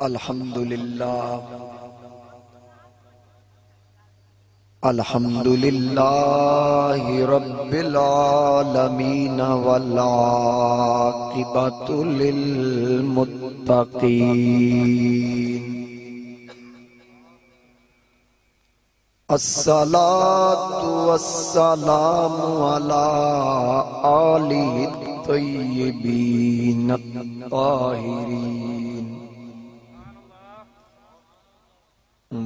الحمدللہ رب العالمین والعاقبۃ للمتقین الصلاۃ والسلام علی آلہ الطیبین الطاہرین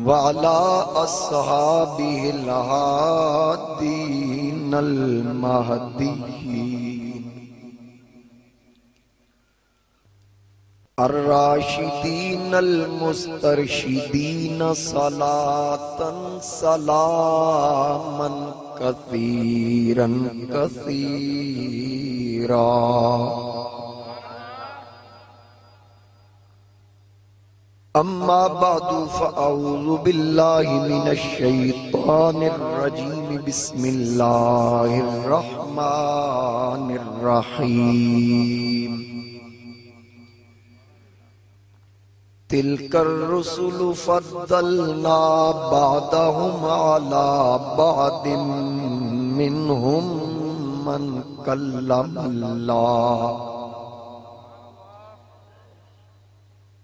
وعلى أصحابه الهادين المهديين الراشدين المسترشدين صلاة سلاما كثيرا كثيرا اما بعد فاعوذ باللہ من الشیطان الرجیم بسم اللہ الرحمن الرحیم تلک الرسل فضلنا بعضهم على بعض منهم من کلم اللہ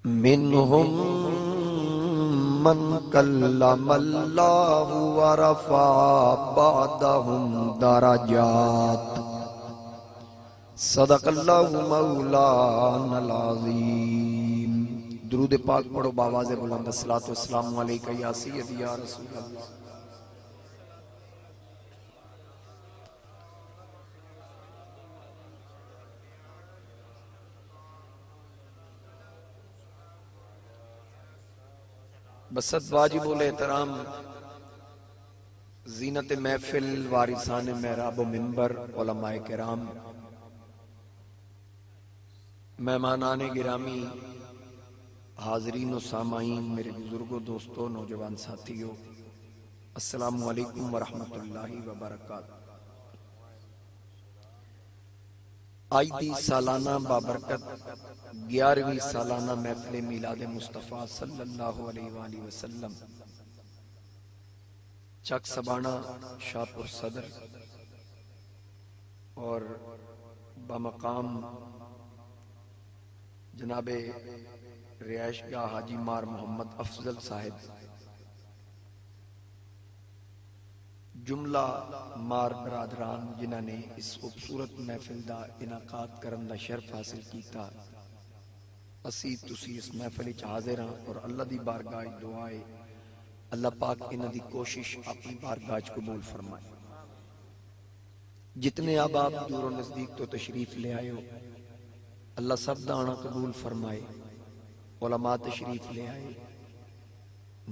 منهم من کلم اللہ ورفع بعضهم درجات صدق اللہ مولانا العظیم۔ درود پاک پڑھو باواز بلند، الصلاۃ والسلام علیکہ یا سیدی یا رسول اللہ۔ بسط واجب الاحترام زینت محفل، وارثان محراب و منبر، علماء کرام، مہمانان گرامی، حاضرین و سامعین، میرے بزرگوں، دوستوں، نوجوان ساتھیوں، السلام علیکم ورحمۃ اللہ وبرکاتہ۔ آج دی سالانہ بابرکت 11ویں سالانہ محفل میلاد مصطفیٰ صلی اللہ علیہ وآلہ وسلم چک سبانا شاہپور صدر اور بمقام جناب رہائش گاہ حاجی مار محمد افضل صاحب، جملہ مار برادران جنہاں نے اس خوبصورت محفل دا انعقاد کرن دا شرف حاصل کیتا، اسی تسی اس محفل وچ حاضر ہاں اور اللہ دی بارگاہ دعائے اللہ پاک انہاں دی کوشش اپنی بارگاہ قبول فرمائے۔ جتنے احباب دور و نزدیک تو تشریف لے آئے ہو اللہ سب دا آنا قبول فرمائے۔ علماء تشریف لے آئے،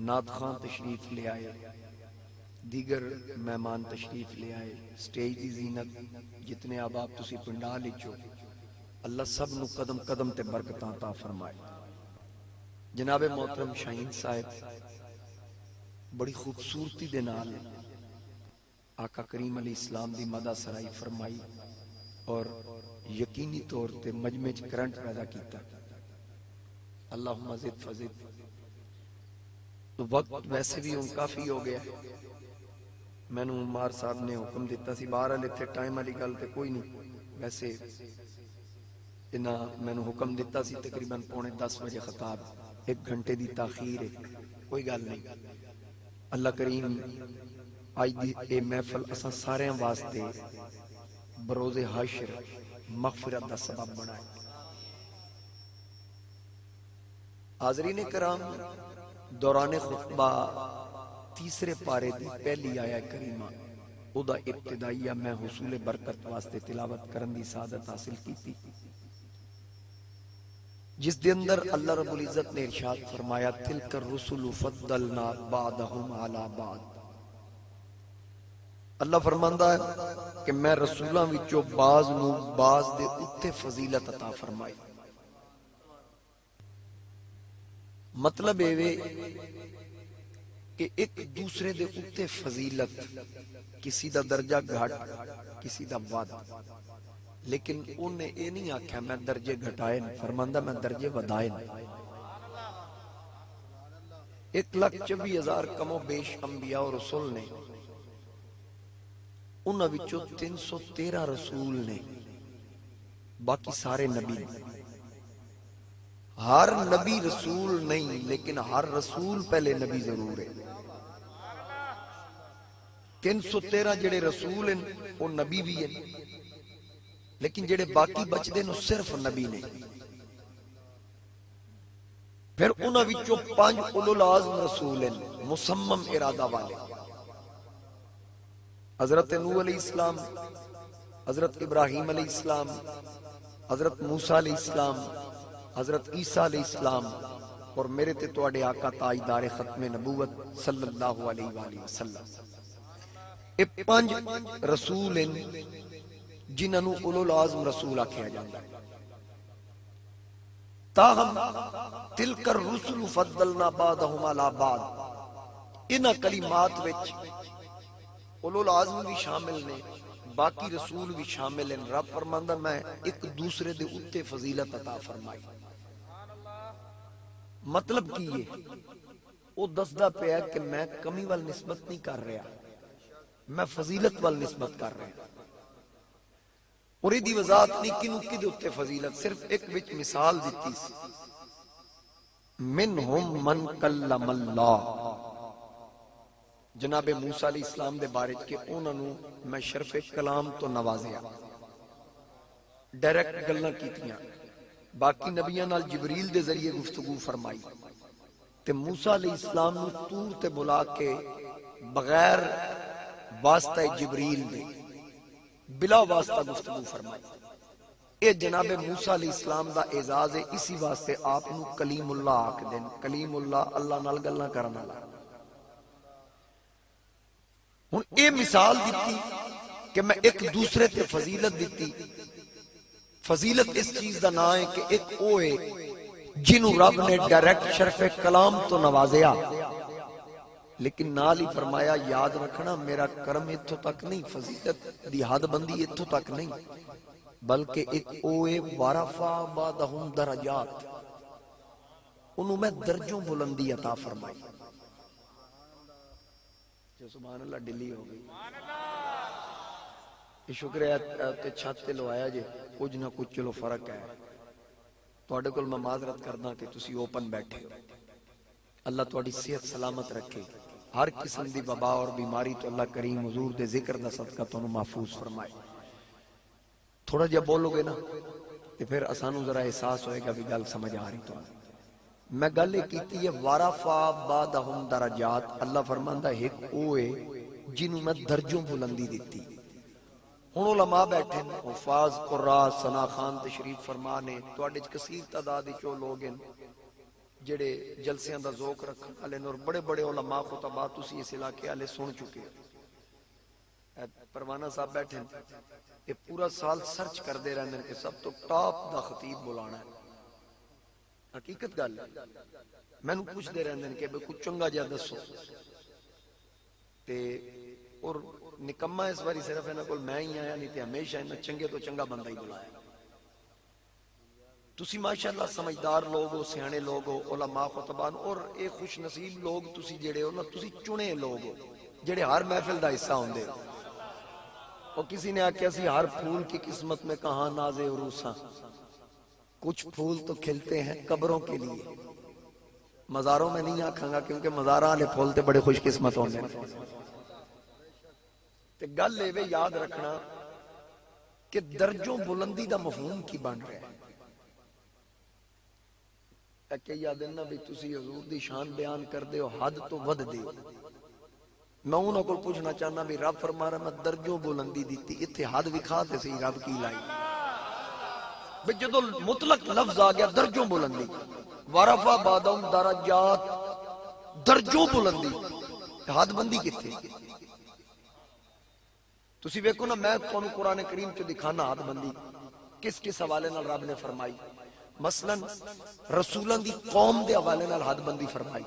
نعت خان تشریف لے آئے، دیگر مہمان تشریف لے آئے، سٹیج دی زینت جتنے احباب تسی پنڈا لچو اللہ سب نو قدم قدم تے برکتاں عطا فرمائے۔ جناب محترم شاہین صاحب بڑی خوبصورتی دے نال آقا کریم علیہ السلام دی مدح سرائی فرمائی اور یقینی طور تے مجمع چ کرنٹ پیدا کیتا۔ اللہم زد فزد۔ تو وقت ویسے بھی ہوں کافی ہو گیا، میں نے مار صاحب نے حکم دیتا سی بہرحال اتنے ٹائم والی گل تے کوئی نہیں، ویسے میں نے حکم دیتا سی تقریباً 9:45 بجے خطاب، 1 گھنٹے دی تاخیر ہے، کوئی گل نہیں۔ اللہ کریم آج دی اے محفل اساں سارے واسطے بروز حشر مغفرت دا سبب بنائے۔ حاضرین کرام، دوران خطبہ تیسرے پارے دی پہلی آیہ کریمہ او دا ابتدائیہ میں حصول برکت واسطے تلاوت کرن دی سعادت حاصل کی تھی، جس دے اندر اللہ رب العزت نے ارشاد فرمایا تلک الرسل فضلنا بعضهم علی بعض۔ اللہ فرماندا ہے کہ میں رسولاں وچوں بعض نو بعض دے اوتے فضیلت عطا فرمائی۔ مطلب اے کہ ایک دوسرے دے اوتے فضیلت، کسی دا درجہ گھٹ کسی دا ود، لیکن انہیں یہ نہیں آکھیا میں درجے گھٹائے، فرماندہ میں درجے ودائے۔ 1,24,000 کمو بیش انبیاء و رسول نے، انہاں وچوں 313 رسول نے، باقی سارے نبی۔ ہر نبی رسول نہیں، لیکن ہر رسول پہلے نبی ضرور ہے۔ 313 جڑے رسول ہیں وہ نبی بھی ہیں، لیکن جڑے باقی بچدے نو صرف نبی نے۔ پھر انہاں وچوں 5 اولو العزم رسول ہیں، مصمم ارادہ والے۔ حضرت نوح علیہ السلام، حضرت ابراہیم علیہ السلام، حضرت موسیٰ علیہ السلام، حضرت عیسیٰ علیہ السلام، اور میرے تے تواڈے آقا تاجدار ختم نبوت صلی اللہ علیہ وآلہ وسلم۔ یہ 5 رسول ہیں جنہاں نو اولو العزم رسول آکھیا جاندا ہے۔ تاہم تلک الرسل فضلنا بعضهم علی بعض، انہاں کلمات وچ اولو العزم بھی شامل نے، باقی رسول بھی شامل ہیں۔ رب فرماندا میں ایک دوسرے دے اتے فضیلت عطا فرمائی۔ مطلب کی ہے وہ دسدا پیا کہ میں کمی وال نسبت نہیں کر رہا، میں فضیلت وال نسبت کر رہا۔ اور یہ دی وضاحت نہیں کنو کی دے اتے فضیلت، صرف ایک وچ مثال دیتی سی، منہم من کلم اللہ، جناب موسیٰ علیہ السلام دے بارے کہ انہوں نے میں شرف کلام تو نوازیا، ڈائریکٹ گلنا کیتیاں۔ باقی نبیان نال جبریل دے ذریعے گفتگو فرمائی، تے موسیٰ علیہ السلام نے طور تے بلا کے بغیر واسطہ جبریل دے بلا واسطہ گفتگو فرمائی۔ اے جناب موسیٰ علیہ السلام دا اعزاز ہے، اسی واسطے آپ نو کلیم اللہ آکھ دیں۔ کلیم اللہ، اللہ نال گلنا کرنا لا۔ ہن اے مثال دیتی کہ میں ایک دوسرے تے فضیلت دیتی۔ فضیلت اس چیز دا نا ہے کہ ایک اوے جنہوں رب نے ڈائریکٹ شرف کلام تو نوازیا، لیکن نال ہی فرمایا یاد رکھنا میرا کرم اتھوں تک نہیں، فضیلت دی حد بندی اتھوں تک نہیں، بلکہ ایک اوے ورفع بعضهم درجات، انہوں میں درجوں بلندی عطا فرمائی۔ جو سبحان اللہ ڈلی ہو گئی، یہ شکر ہے تے چھت تے لو آیا جے، کچھ نہ کچھ چلو فرق ہے۔ تواڈے کول میں معذرت کردا کہ تسی اوپن بیٹھے، اللہ تواڈی صحت سلامت رکھے، ہر قسم دی وبا اور بیماری تو اللہ کریم حضور دے ذکر دا صدقہ تانوں محفوظ فرمائے۔ تھوڑا جا بولو گے نا تے پھر اسانوں ذرا احساس ہوئے گا بھی گل سمجھ آ رہی تو میں گل یہ کیتی ہے ورفع بعضهم درجات، اللہ فرماندا ہے ایک اوے جنوں میں درجوں بلندی دیتی۔ ہن علماء بیٹھے ہیں، حفاظ قراء ثنا خان تشریف فرما نے، تواڈے کثیر تعداد وچ لوگ ہیں جڑے جلسیاں دا ذوق رکھن والے اور بڑے بڑے علماء خطبا تسی اس علاقے والے سن چکے ہو۔ پروانہ صاحب بیٹھے ہیں، یہ پورا سال سرچ کردے رہندے کہ سب تو ٹاپ دا خطیب بلانا ہے۔ حقیقت گل ہے، مینوں پوچھدے رہندے کہ کچھ چنگا جا دسو، تے اور نکما اس باری صرف انہاں کول میں ہی آیا، نہیں تے ہمیشہ انہاں چنگے تو چنگا بندہ ہی بلایا۔ تسی ماشاءاللہ سمجھدار لوگ ہو، سیانے لوگ ہو، علماء خطبان، اور ایک خوش نصیب لوگ تسی جڑے ہو نا، تسی چنے لوگ ہو جڑے ہر محفل دا حصہ ہوندے۔ اور کسی نے آکھیا سی ہر پھول کی قسمت میں کہاں ناز عروساں، کچھ پھول تو کھلتے ہیں قبروں کے لیے، مزاروں میں نہیں آکھاں گا کیونکہ مزاراں والے پھول تے بڑے خوش قسمت ہوندے ہیں۔ تے گل اے یاد رکھنا کہ درجوں بلندی دا مفہوم کی بن رہا ہے۔ کہ یاد ہے نا بھی تسی حضور دی شان بیان کر دے ہو، حد تو ود دے ہو۔ میں انہوں کو پوچھنا چاہنا بھی رب فرما رہا میں درجوں بلندی دیتی، اتھے حد وکھا تے سی رب کی لائی۔ بھی جدو مطلق لفظ آ گیا درجوں بلندی، ورفع بعضهم درجات، درجوں بلندی، حد بندی کتھے؟ تسی ویکھو نا میں تانوں قرآن کریم چ دکھانا حد بندی کس کس حوالے نال رب نے فرمائی۔ مثلا رسولان دی قوم دے حوالے نال حد بندی فرمائی،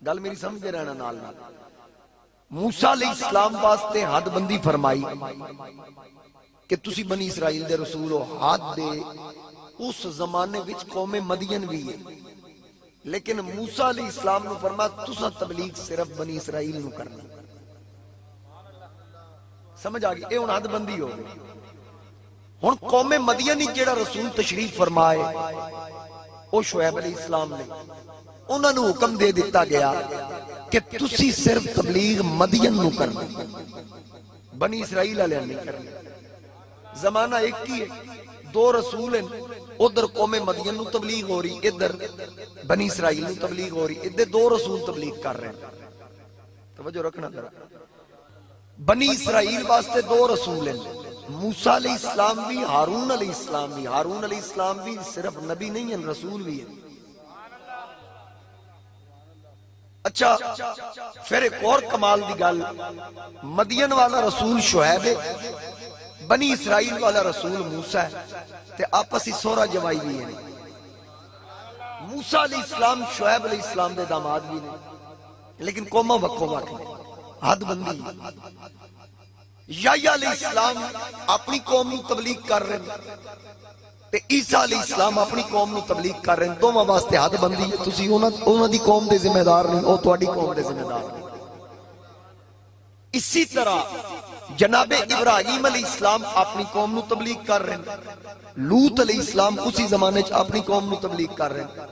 گل میری سمجھ دے رہنا نال نال۔ موسیٰ علیہ السلام واسطے حد بندی فرمائی کہ تسی بنی اسرائیل دے رسول ہو، حد دے اس زمانے وچ قوم مدین بھی ہے، لیکن موسیٰ علیہ السلام نے فرمایا تساں تبلیغ صرف بنی اسرائیل نو کرنا. سمجھ آ گئی؟ اے ہن حد بندی ہو گئی. ہن قوم مدین جیڑا رسول تشریف فرمائے او شعیب علیہ السلام نے انہاں نو حکم دے دیتا گیا کہ تسی صرف تبلیغ مدین نو کرنا، بنی اسرائیل والے نہیں کرنا. زمانہ ایک ہی ہے، دو رسول ہیں، ادھر قوم مدین نو تبلیغ ہو رہی، ادھر بنی اسرائیل نو تبلیغ ہو رہی. ادھر دو رسول تبلیغ کر رہے ہیں. توجہ رکھنا ذرا. بنی اسرائیل واسطے دو رسول ہیں، موسیٰ علیہ السلام بھی، ہارون علیہ السلام بھی. ہارون علیہ السلام بھی صرف نبی نہیں ہیں، رسول بھی ہیں. اچھا پھر ایک اور کمال دی گل، مدین والا رسول شعیب ہے، بنی اسرائیل والا رسول موسیٰ ہے، تے آپسی سورہ جوائی بھی ہیں. موسیٰ علیہ السلام شعیب علیہ السلام دے داماد بھی ہیں، لیکن قومہ وکھو وکھ حد بندی. یحییٰ علیہ السلام اپنی قوم نو تبلیغ کر رہے ہیں تے عیسیٰ علیہ السلام اپنی قوم نو تبلیغ کر رہے ہیں. دوواں واسطے حد بندی ہے. تسی انہاں دی قوم دے ذمہ دار نہیں، او تہاڈی قوم دے ذمہ دار نہیں. اسی طرح جناب ابراہیم علیہ السلام اپنی قوم نو تبلیغ کر رہے ہیں. لوط علیہ السلام اسی زمانے چ اپنی قوم نو تبلیغ کر رہے ہیں.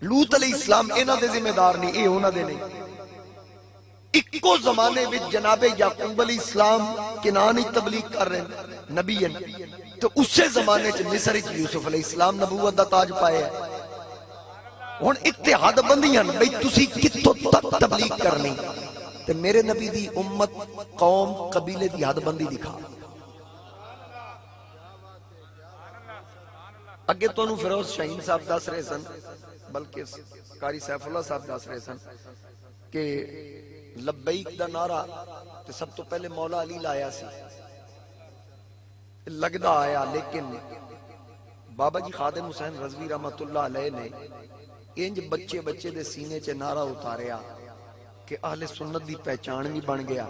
لوط علیہ السلام انہاں دے ذمہ دار نہیں، اے انہاں دے نہیں. اکو زمانے میں جناب یعقوب علیہ السلام کنعان تبلیغ کر رہے ہیں، نبی ہیں. تو اسے زمانے چ مصر چ یوسف علیہ السلام نبوت دا تاج پائے ہے. ہن اتحاد بندیاں بھئی تسی کتھوں تک تبلیغ کرنی، تے میرے نبی دی امت قوم قبیلے دی حد بندی دکھا. اگے تو انہوں فیروز شاہین صاحب دس رہے سن، بلکہ قاری سیف اللہ صاحب دس رہے سن کہ لبیک دا نعرہ تے سب تو پہلے مولا علی لایا سی، لگدا آیا. لیکن بابا جی خادم حسین رضوی رحمت اللہ علیہ نے انج بچے بچے دے سینے چے نعرہ اتاریا کہ اہل سنت دی پہچان بھی بن گیا.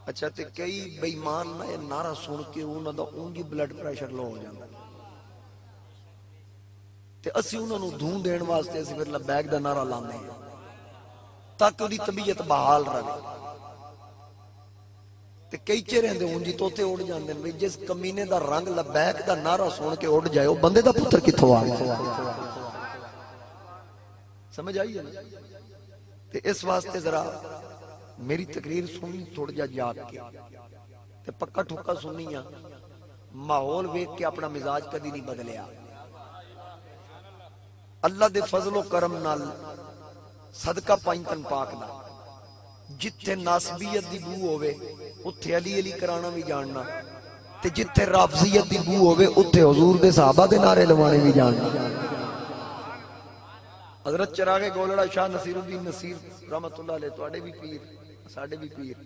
اچھا تے کئی بے ایمان نہ یہ نعرہ سن کے انہاں دا اونجی بلڈ پریشر لو ہو جاندا، تے اسی انہاں نو دھون دین واسطے اسی پھر لبیک دا نعرہ لاندے ہیں تاکہ وہ دی طبیعت بحال رہے. تے کئی چہرے دے اونجی توتے اڑ جاندے ہیں. جس کمینے دا رنگ لبیک دا نعرہ سن کے اڑ جائے، وہ بندے دا پتر کتھوں آ گیا؟ سمجھ آئی ہے نا؟ تے اس واسطے ذرا میری تقریر سنی تھوڑ جا جاگ کے تے پکا ٹھکا سنیاں، ماحول ویکھ کے اپنا مزاج کدی نہیں بدلیا. اللہ دے فضل و کرم نال صدقہ پائنتن پاک دا جتھے ناسبیت دی بو ہوئے اتھے علی علی کرانا بھی جاننا، تے جتھے رافضیت دی بو ہوئے اتھے حضور دے صحابہ دے نعرے لوانے بھی جاننا. حضرت چراغ گولڑا شاہ نصیر الدین نصیر رحمت اللہ علیہ تواڈے بھی پیر ساڈے بھی پیر،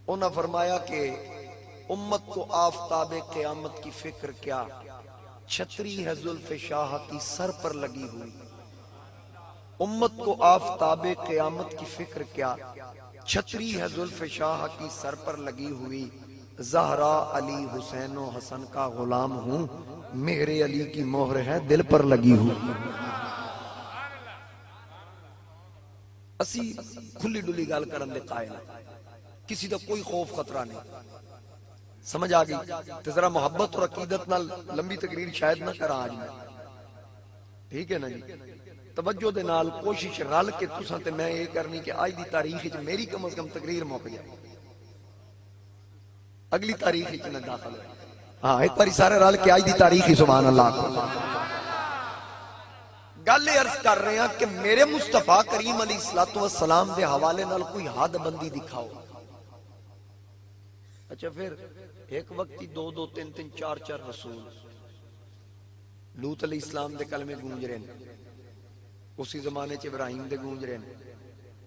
انہاں فرمایا کہ امت کو آفتاب قیامت کی فکر کیا، چھتری ہے زلف شاہ کی سر پر لگی ہوئی. امت کو آفتاب قیامت کی فکر کیا، چھتری ہے زلف شاہ کی سر پر لگی ہوئی. زہرا علی حسین و حسن کا غلام ہوں، میرے علی کی مہر ہے دل پر لگی ہوئی. اسی کھلی ڈلی گال کرن دے قائل کسی دا کوئی خوف خطرہ نہیں. سمجھ آگئی؟ تے ذرا محبت اور عقیدت نال لمبی تقریر شاید نہ کرا آج میں، ٹھیک ہے نا جی؟ توجہ دے نال کوشش رل کے تساں تے میں یہ کرنی کہ آج دی تاریخ وچ میری کم از کم تقریر موک جائے، اگلی تاریخ وچ نہ داخل ہو. ہاں ایک باری سارے رل کے آج دی تاریخ ہی سبحان اللہ کو گل عرض کر رہے ہیں کہ میرے مصطفیٰ کریم علیہ السلام دے حوالے نال کوئی حد بندی دکھاؤ. اچھا پھر ایک وقت ہی دو دو تین تین چار چار رسول، لوط علیہ السلام دے کلمے گونج رہے ہیں، اسی زمانے چ ابراہیم دے گونج رہے ہیں،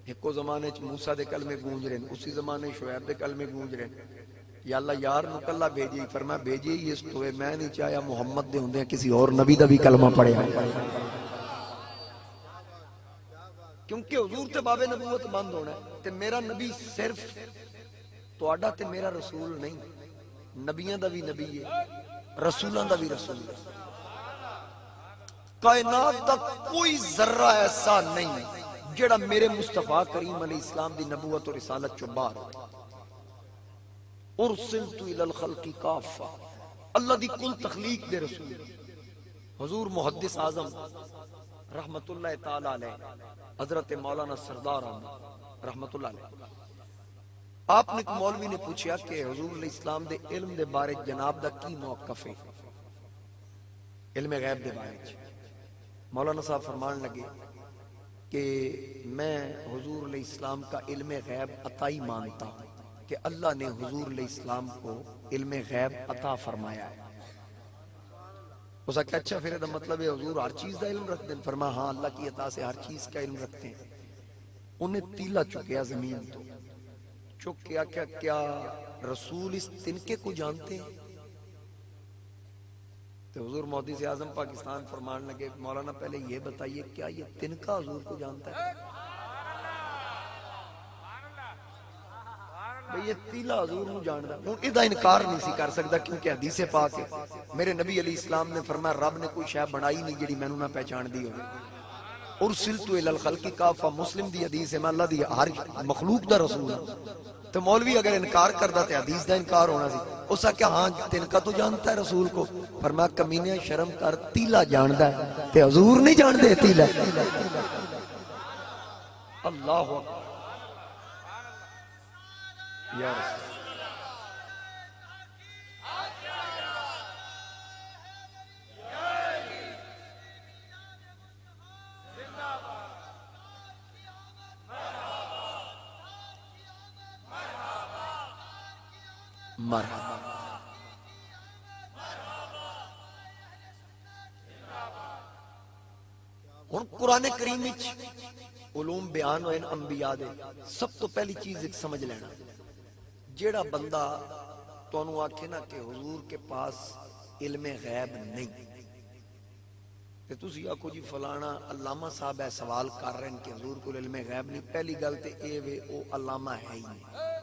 ایکو زمانے چ موسیٰ دے کلمے گونج رہے ہیں، اسی زمانے شعیب دے کلمے گونج رہے ہیں. یا اللہ یار نو کلا بھیجی، فرمایا بھیجی ہی اس توے، میں نہیں چاہیا محمد دے ہوندے کسی اور نبی دا بھی کلمہ پڑھیا، کیونکہ حضور تے بابے نبوت بند ہونا ہے. تے میرا نبی صرف تواڈا تے میرا رسول نہیں، نبیاں دا بھی نبی ہے، رسولاں دا بھی رسول ہے. کائنات دا کوئی ذرہ ایسا نہیں جڑا میرے مصطفیٰ کریم علیہ السلام دی نبوت اور رسالت چو باہر ہو۔ ارسلت الی الخلق کافہ، اللہ دی کل تخلیق دے رسول حضور محدث اعظم رحمت اللہ تعالی علیہ حضرت مولانا سردار احمد رحمت اللہ علیہ، آپ نے ایک مولوی نے پوچھا کہ حضور علیہ السلام دے علم دے بارے جناب دا کی موقف ہے، علم غیب دے بارے۔ مولانا صاحب فرمان لگے کہ میں حضور علیہ السلام کا علم غیب عطائی مانتا ہوں کہ اللہ نے حضور علیہ السلام کو علم غیب عطا فرمایا ہے۔ اس کا اچھا پھر دا مطلب ہے حضور ہر چیز دا علم رکھتے ہیں؟ فرما ہاں، اللہ کی عطا سے ہر چیز کا علم رکھتے ہیں۔ انہیں تیلا چکیا زمین تو چکیا کیا رسول اس تنکے کو جانتے ہیں؟ تو حضور محدث اعظم پاکستان فرمان لگے مولانا پہلے یہ بتائیے کیا یہ تنکا حضور کو جانتا ہے؟ بھئی یہ تیلا حضور نو جانتا ہے، ادھا انکار نہیں سی کر سکتا کیونکہ حدیث پاک ہے، میرے نبی علیہ السلام نے فرمایا رب نے کوئی شے بنائی نہیں جڑی مینوں نہ پہچان دی ہوئے۔ ارسلت الی الخلق کافہ، مسلم دی حدیث ہے، میں اللہ دی ہر مخلوق دا رسول ہوں۔ تو مولوی اگر انکار کردا تے حدیث دا انکار ہونا سی۔ اس کا کیا ہاں تنکا تو جانتا ہے رسول کو؟ فرمایا کمینے شرم کر، تیلا جاندا ہے تے حضور نہیں جاندے تیلا۔ اللہ اکبر یا رسول مرحبا۔ ہن قرآن کریم وچ علوم بیان ہوئے انبیاء دے، سب تو پہلی چیز ایک سمجھ لینا، جیڑا بندہ تو انہوں آکھے نا کہ حضور کے پاس علم غیب نہیں، کہ تسی آکھو جی فلانا علامہ صاحب ہے سوال کر رہے ہیں کہ حضور کو علم غیب نہیں، پہلی گل تے اے وے او علامہ ہے ہی نہیں۔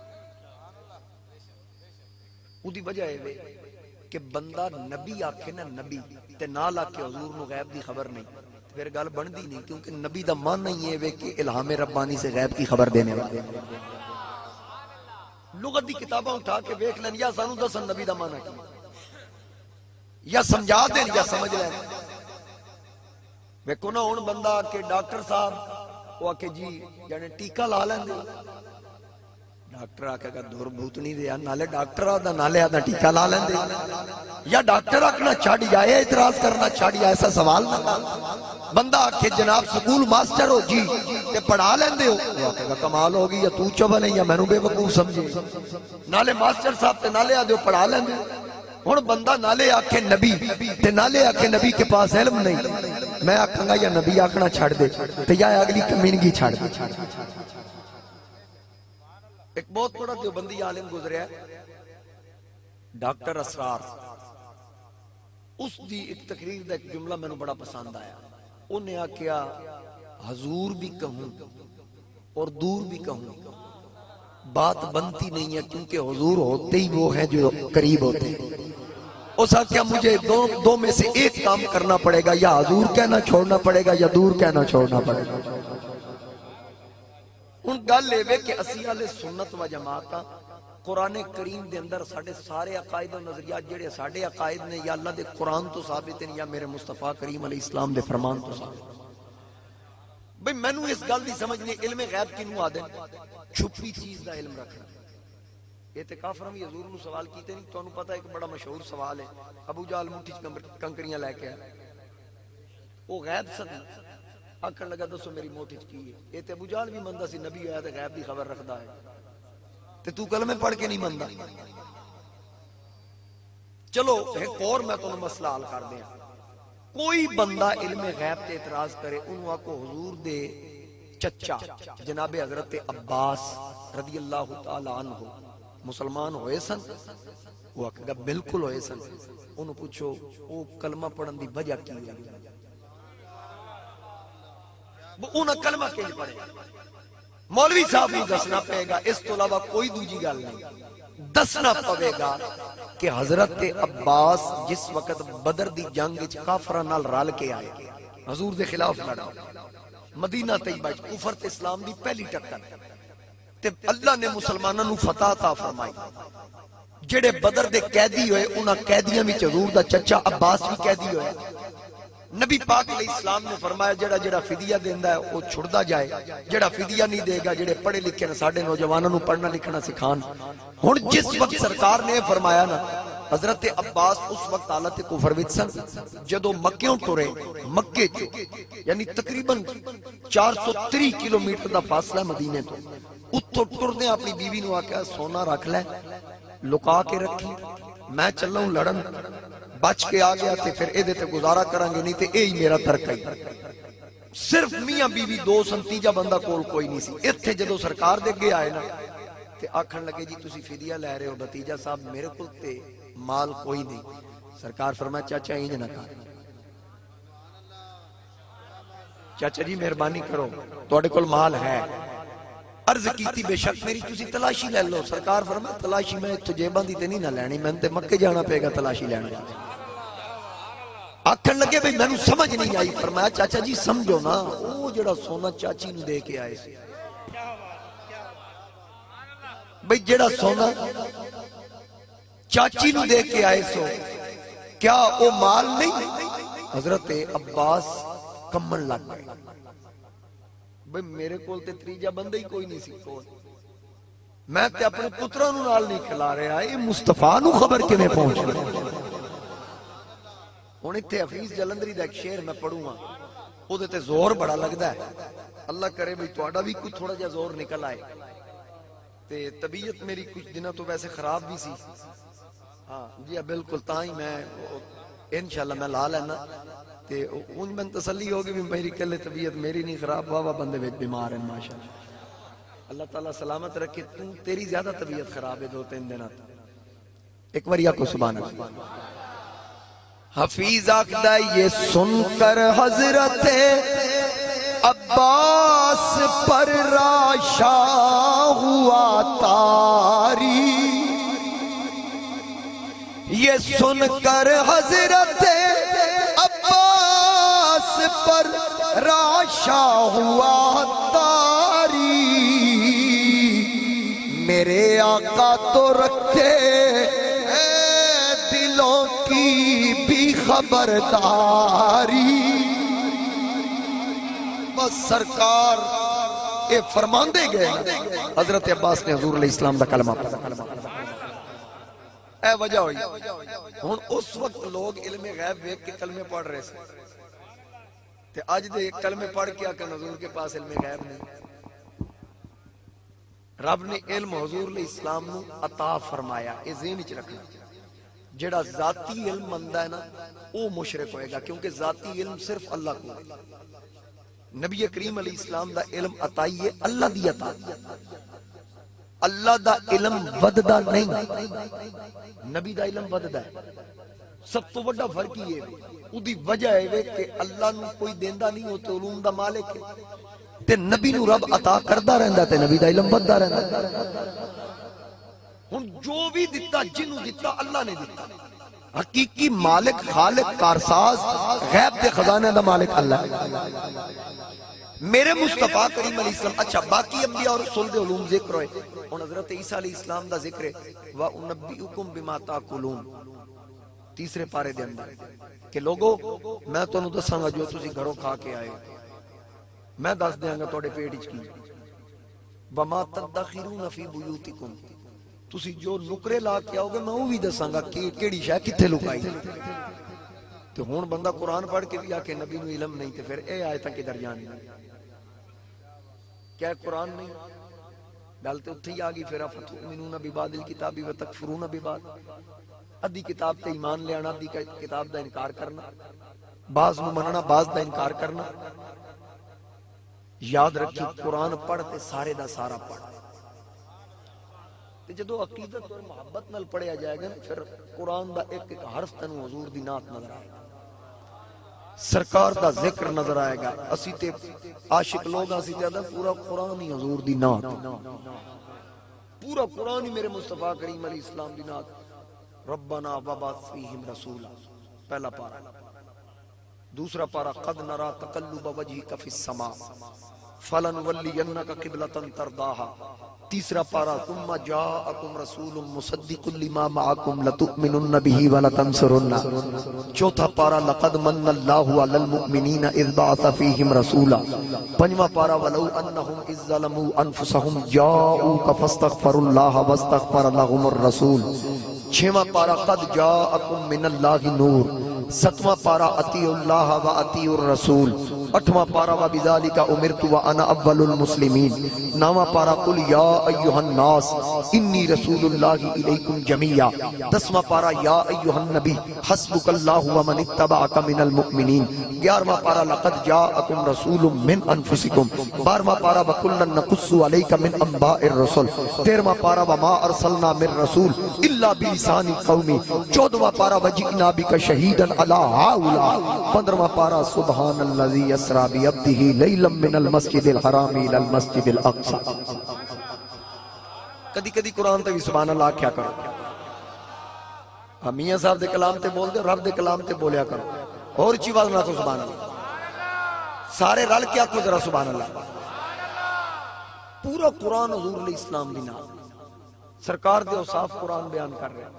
او دی وجہ ہے کہ بندہ نبی آکھے نا نبی تے نال آکھے حضور نو غیب دی خبر نہیں، پھر گل بندی نہیں، کیونکہ نبی دا مان نہیں ہے کہ الہام ربانی سے غیب کی خبر دینے والے۔ لغت دی کتاباں اٹھا کے دیکھ لیں یا سانو دسن نبی دا مانا کی، یا سمجھا دیں یا سمجھ لیں۔ ویکھو نا ہن بندہ کہ ڈاکٹر صاحب وہ آکے جی یعنی ٹیکہ لا لیں دے، ڈاکٹر آکے گا دور بھوتنی دے، نالے ڈاکٹر آدھا نالے آدھا ٹیکہ لا لیں دے، یا ڈاکٹر آکنا چھاڑ جائے اعتراض کرنا چھاڑ جائے، ایسا سوال نہ بندہ آکے جناب سکول ماسٹر ہو جی تے پڑھا لیں دے ہو، وہ آکے گا کمال ہوگی یا تو چوبہ نہیں یا میں نو بے وقوف سمجھے، نالے ماسٹر صاحب تے نالے آدھے ہو پڑھا لیں دے۔ ہن بندہ نالے آکے نبی تے نالے آکے نبی کے پاس علم نہیں، میں آکھاں گا یا نبی آکھنا چھاڑ دے تے یا اگلی کمینگی چھاڑ دے۔ ایک بہت بڑا دیوبندی عالم گزریا ہے ڈاکٹر اسرار، اس دی ایک تقریر دا ایک جملہ میں نے بڑا پسند آیا، انہیں آکھیا حضور بھی کہوں اور دور بھی کہوں بات بنتی نہیں ہے، کیونکہ حضور ہوتے ہی وہ ہیں جو قریب ہوتے ہیں۔ اس آکھیا مجھے دو میں سے ایک کام کرنا پڑے گا، یا حضور کہنا چھوڑنا پڑے گا یا دور کہنا چھوڑنا پڑے گا۔ ان گل لے وے کہ اسی اہل سنت و جماعت قرآن کریم دے اندر ساڑھے سارے عقائد و نظریات جڑے ساڑھے عقائد نے یا اللہ دے قرآن تو ثابت ہیں یا میرے مصطفیٰ کریم علیہ السلام دے فرمان تو ثابت۔ بھئی میں نو اس گل دی سمجھنے علم غیب کی نو آدھے چھپی چیز دا علم رکھنا۔ یہ تے کافروں بھی حضور نو سوال کیتے نہیں، تو انہوں پتہ ایک بڑا مشہور سوال ہے، ابو جہل مٹھی کنکریاں لے کے آئے، وہ غیب سدی آکھن لگا دسو میری موٹی کی ہے، یہ تے ابو جہل بھی مندہ سی نبی آیا تے غیب دی خبر رکھدا ہے، تے تو کلمے پڑھ کے نہیں مندہ۔ چلو ایک اور میں تو مسئلہ حل کر دیا، کوئی بندہ علم غیب تے اعتراض کرے، انہوں کو حضور دے چچا جناب حضرت عباس رضی اللہ تعالی عنہ مسلمان ہوئے سن، وہ کہا بالکل ہوئے سن، انہوں پوچھو وہ کلمہ پڑھن دی وجہ کی ہوئی، انہوں کلمہ کیوں پڑھے؟ مولوی صاحب بھی دسنا پہے گا، اس تو علاوہ کوئی دوجی گل نہیں، دسنا پہے گا کہ حضرت عباس جس وقت بدر دی جنگ کافرہ نال رال کے آئے، حضور دے خلاف لڑا مدینہ طیبہ کفر تے اسلام دی پہلی ٹکر تے اللہ نے مسلمانوں نو فتح عطا فرمائی جڑے بدر دے قیدی ہوئے انہاں قیدیاں وچ حضور دا چچا عباس بھی قیدی ہوئے نبی پاک علیہ السلام نے فرمایا جڑا جڑا فدیہ دیندا ہے وہ چھڑدا جائے جڑا فدیہ نہیں دے گا جڑے پڑھے لکھے نے ساڈے نوجوانوں نو پڑھنا لکھنا سکھان ہن جس وقت سرکار نے فرمایا نا حضرت عباس اس وقت حالت کفر وچ سن جدوں مکیوں ٹرے مکے چ یعنی تقریباً 430 کلومیٹر دا فاصلہ مدینے تو اتھوں ٹردے اپنی بیوی نو آکھیا سونا رکھ لے لکا کے رکھی میں چلا ہوں لڑن بچ کے آ گیا تے پھر ایدے تے گزارا کریں گے نہیں تے اے ہی میرا ترک ہے صرف میاں بیوی دو سن تیجا بندہ کول کوئی نہیں سی ایتھے جدو سرکار دے گے آئے نا تے آکھن لگے جی تسی فدیہ لے رہے ہو بھتیجا صاحب میرے کول تے مال کوئی نہیں سرکار فرمایا چاچا انج نہ کر چاچا جی مہربانی کرو تواڈے کول مال ہے عرض کیتی بے شک میری تسی تلاشی لے لو سرکار فرمایا تلاشی میں تجیباں دی تے نہیں نہ لینی میں تے مکے جانا پے گا تلاشی لینا آکھن لگے بھئی میں نو سمجھ نہیں آئی فرمایا چاچا جی سمجھو نا او جڑا سونا چاچی نو دے کے آئے سی بھئی جڑا سونا چاچی نو دے کے آئے سو کیا او مال نہیں حضرت عباس کمن لگ گئے بھئی میرے کول تے تریجا بندہ ہی کوئی نہیں سی کول میں تے اپنے پتروں نو نال نہیں کھلا رہا یہ مصطفیٰ نو خبر کے میں پہنچ رہا ہن ایتھے حفیظ جلندری دا ایک شعر میں پڑھوں گا او دے تے زور بڑا لگدا ہے اللہ کرے بھئی تہاڈا بھی کوئی تھوڑا جا زور نکل آئے تے طبیعت میری کچھ دنوں تو ویسے خراب بھی سی ہاں جی بالکل تاں ہی میں انشاءاللہ میں لا لینا تے ان میں تسلی ہوگی بھی میری کلے طبیعت میری نہیں خراب واہ بندے وچ بیمار ہیں ماشاءاللہ اللہ تعالیٰ سلامت رکھے تیری زیادہ طبیعت خراب ہے 2-3 دن ایک بار یا کو سبحان اللہ حفیظ آخدہ یہ سن کر حضرت عباس پر راشا ہوا تاری یہ سن کر حضرت عباس پر راشا ہوا تاری میرے آقا تو رکھتے دلوں کی بھی خبرداری بس سرکار اے فرمان دے گئے حضرت عباس نے حضور علیہ السلام دا کلمہ پڑھا اے وجہ ہوئی ہن اس وقت لوگ علم غیب ویکھ کے کلمے پڑھ رہے تھے تے اج دے کلمے پڑھ کے کہ حضور کے پاس علم غیب نہیں رب نے علم حضور علیہ السلام نو عطا فرمایا اے ذہن وچ رکھنا جڑا ذاتی علم مندا ہے نا او مشرک ہوئے گا کیونکہ ذاتی علم صرف اللہ کو نبی کریم علیہ السلام دا علم عطائی ہے اللہ دی عطا اللہ دا علم وددا نہیں نبی دا علم وددا ہے سب تو بڑا فرق یہ ہے او دی وجہ ہے کہ اللہ نو کوئی دیندا نہیں ہو تو علوم دا مالک ہے تے نبی نو رب عطا کردا رہندا تے نبی دا علم وددا رہندا ہن جو بھی دتا جنو دتا اللہ نے دتا حقیقی مالک خالق کارساز غیب دے خزانے دا مالک اللہ ہے میرے مصطفیٰ کریم علیہ السلام اچھا باقی انبیاء اور رسول دے علوم ذکر ہوئے اور حضرت عیسیٰ علیہ السلام دا ذکر ہے وَأُنَبِّئُكُمْ بِمَا تَأْكُلُونَ تیسرے پارے دے اندر کہ لوگو میں تو انہوں دساں گا جو تسی گھروں کھا کے آئے میں دس دیاں گا توڑے پیٹ اچ کی وَمَا تَدَّخِرُونَ فِي بُيُوتِكُمْ تسی جو نکرے لا کے آؤ گے میں وہ بھی دساں گا کہ کیڑی شے کتھے لکائی تو ہون بندہ قرآن پڑھ کے بھی آکے نبی نو علم نہیں تے پھر اے آیتاں کدھر جانی کیا قرآن نہیں ڈالتے اتھے ہی آگی پھر افتؤمنون ببعض الکتاب وتکفرون ببعض ادھی کتاب تے ایمان لے آنا ادھی کتاب دا انکار کرنا بعض نو مننا بعض دا انکار کرنا یاد رکھی قرآن پڑھتے سارے دا سارا پڑھ جدو عقیدت اور محبت نال پڑھیا جائے گا پھر قرآن دا ایک ایک حرف تنو حضور دی نات نظر آئے گا سرکار دا ذکر نظر آئے گا اسی تے عاشق لوگ اسی تے پورا قرآن ہی حضور دی نات پورا قرآن ہی میرے مصطفیٰ کریم علیہ السلام دی نات ربنا وبعث فیہم رسولا پہلا پارا دوسرا پارا قد نرا تقلب وجهك في السماء فلنولينك قبلة ترضاها. تیسرا پارا ثم جاءكم رسول مصدق لما معكم لتؤمنن به ولتنصرنه. چوتھا پارا لقد من الله على المؤمنين اذ بعث فيهم رسولا. پنجواں پارا ولو انهم اذ ظلموا انفسهم جاءوك فاستغفروا الله واستغفر لهم الرسول. چھواں پارا قد جاءكم من الله نور. ستواں پارا اطیعوا اللہ و اطیعوا الرسول. اٹھواں پارا وبذالک امرت وانا اول المسلمین. نواں پارا قل یا ایھا الناس انی رسول اللہ الیکم جمیعا. دسواں پارا یا ایھا النبی حسبک اللہ ومن اتبعک من المؤمنین. گیارہواں پارا لقد جاءکم رسول من انفسکم. بارہواں پارا وکلا نقص علیک من انباء الرسل. تیرہواں پارا وما ارسلنا من رسول الا بلسان قومی. چودہواں پارا وجئنا بک شہیدا علی ہؤلاء. پندرہواں پارا سبحان الذی اسرا بعبدہ لیلا من المسجد الحرام الی المسجد الاقصی. کدی کدی قرآن تے بھی سبحان اللہ کیا کرو. میاں صاحب دے کلام تے بول دے رب دے کلام تے بولیا کرو. اور چی آواز نہ کو سبحان اللہ. سارے رل کیا کو ذرا سبحان اللہ. پورا قرآن حضور علیہ السلام دی نام. سرکار دے اوصاف قرآن بیان کر رہے ہیں.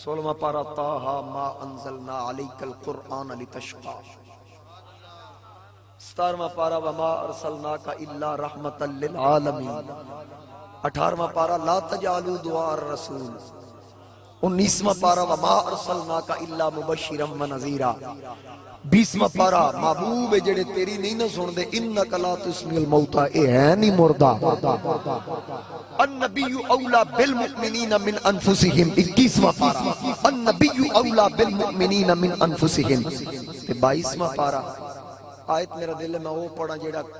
16واں پارا طٰہٰ ما انزلنا علیک القرآن لتشقی. 17واں پارا وما ارسلناک الا رحمتا للعالمین. 18واں پارا لا تجعلوا دعاء الرسول. 19واں پارا وما ارسلناک الا مبشرا ونذیرا. 20واں پارا محبوب جڑے تیری نہیں نہ سن دے انک لا تسمی الموتى. اے ہے نہیں مردہ. النبی اولا بالمؤمنین من انفسہم. 21واں پارا النبی اولا بالمؤمنین من انفسہم. 22واں پارا آیت میرا دل میں وہ پڑھا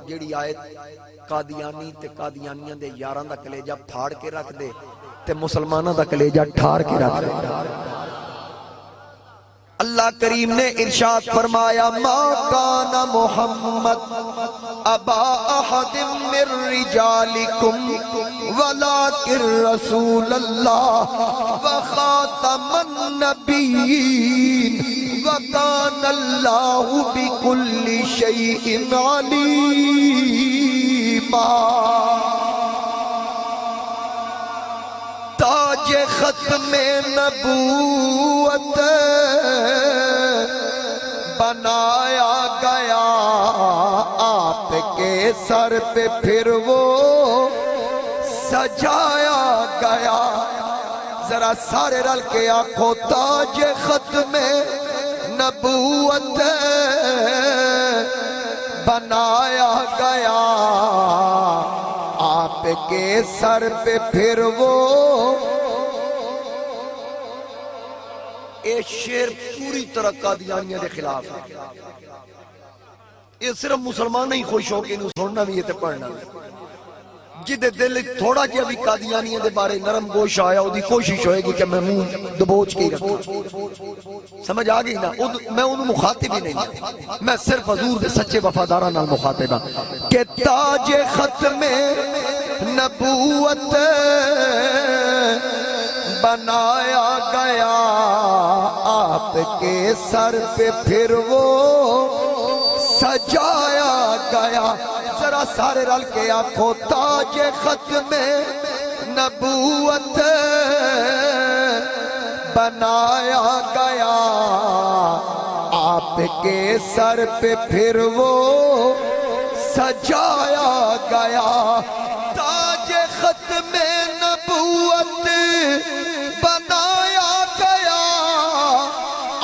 جیڑی آیت قادیانی تے قادیانیاں دے یاراں دا کلیجہ پھاڑ کے رکھ دے تے مسلمانہ دا کلیجہ ٹھار کے رکھ دے. اللہ کریم نے ارشاد فرمایا ما کان محمد ابا احد من رجالکم ولکن رسول اللہ وخاتم النبیین وکان اللہ بکل شیء علیما. تاج ختم نبوت بنایا گیا آپ کے سر پہ پھر وہ سجایا گیا. ذرا سارے رل کے آنکھوں تاج ختم نبوت بنایا گیا آپ کے سر پہ پھر وہ. یہ شعر پوری طرح قادیانیہ دے خلاف ہے. یہ صرف مسلمان ہی خوش ہو کے انہوں سننا بھی ہے تے پڑھنا بھی. جدے دل تھوڑا جہا بھی قادیانیہ دے بارے نرم گوش آیا وہ دی کوشش ہوئے گی کہ میں منہ دبوچ کے رکھوں. سمجھ آگئی نا. میں انہوں مخاطب ہی نہیں, میں صرف حضور دے سچے وفادارہ نال مخاطب ہوں کہ تاج ختم نبوت بنایا گیا آپ کے سر پہ پھر وہ سجایا گیا. ذرا سارے رل کے آنکھوں تاج ختم نبوت بنایا گیا آپ کے سر پہ پھر وہ سجایا گیا. تاج ختم نبوت بنایا گیا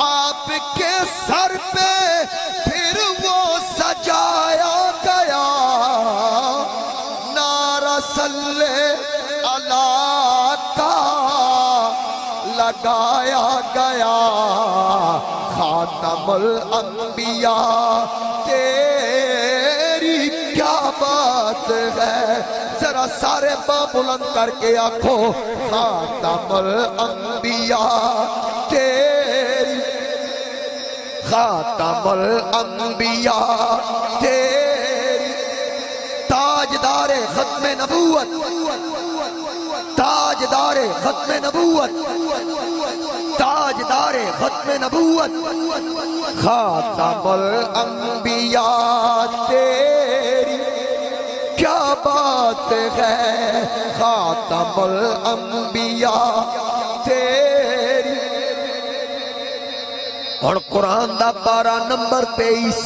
آپ کے سر پہ پھر وہ سجایا گیا. نعرہ صلی اللہ کا لگایا گیا خاتم الانبیاء تیری کیا بات ہے. ذرا سارے باں بلند کر کے آنکھوں خاتم الانبیاء تیری خاتم الانبیاء تیری. تاجدار ختم نبوت تاجدار ختم نبوت تاجدار ختم نبوت خاتم الانبیاء تیری کیا بات ہے، خاتم الانبیاء تیری۔ اور قرآن دا پارہ نمبر 23،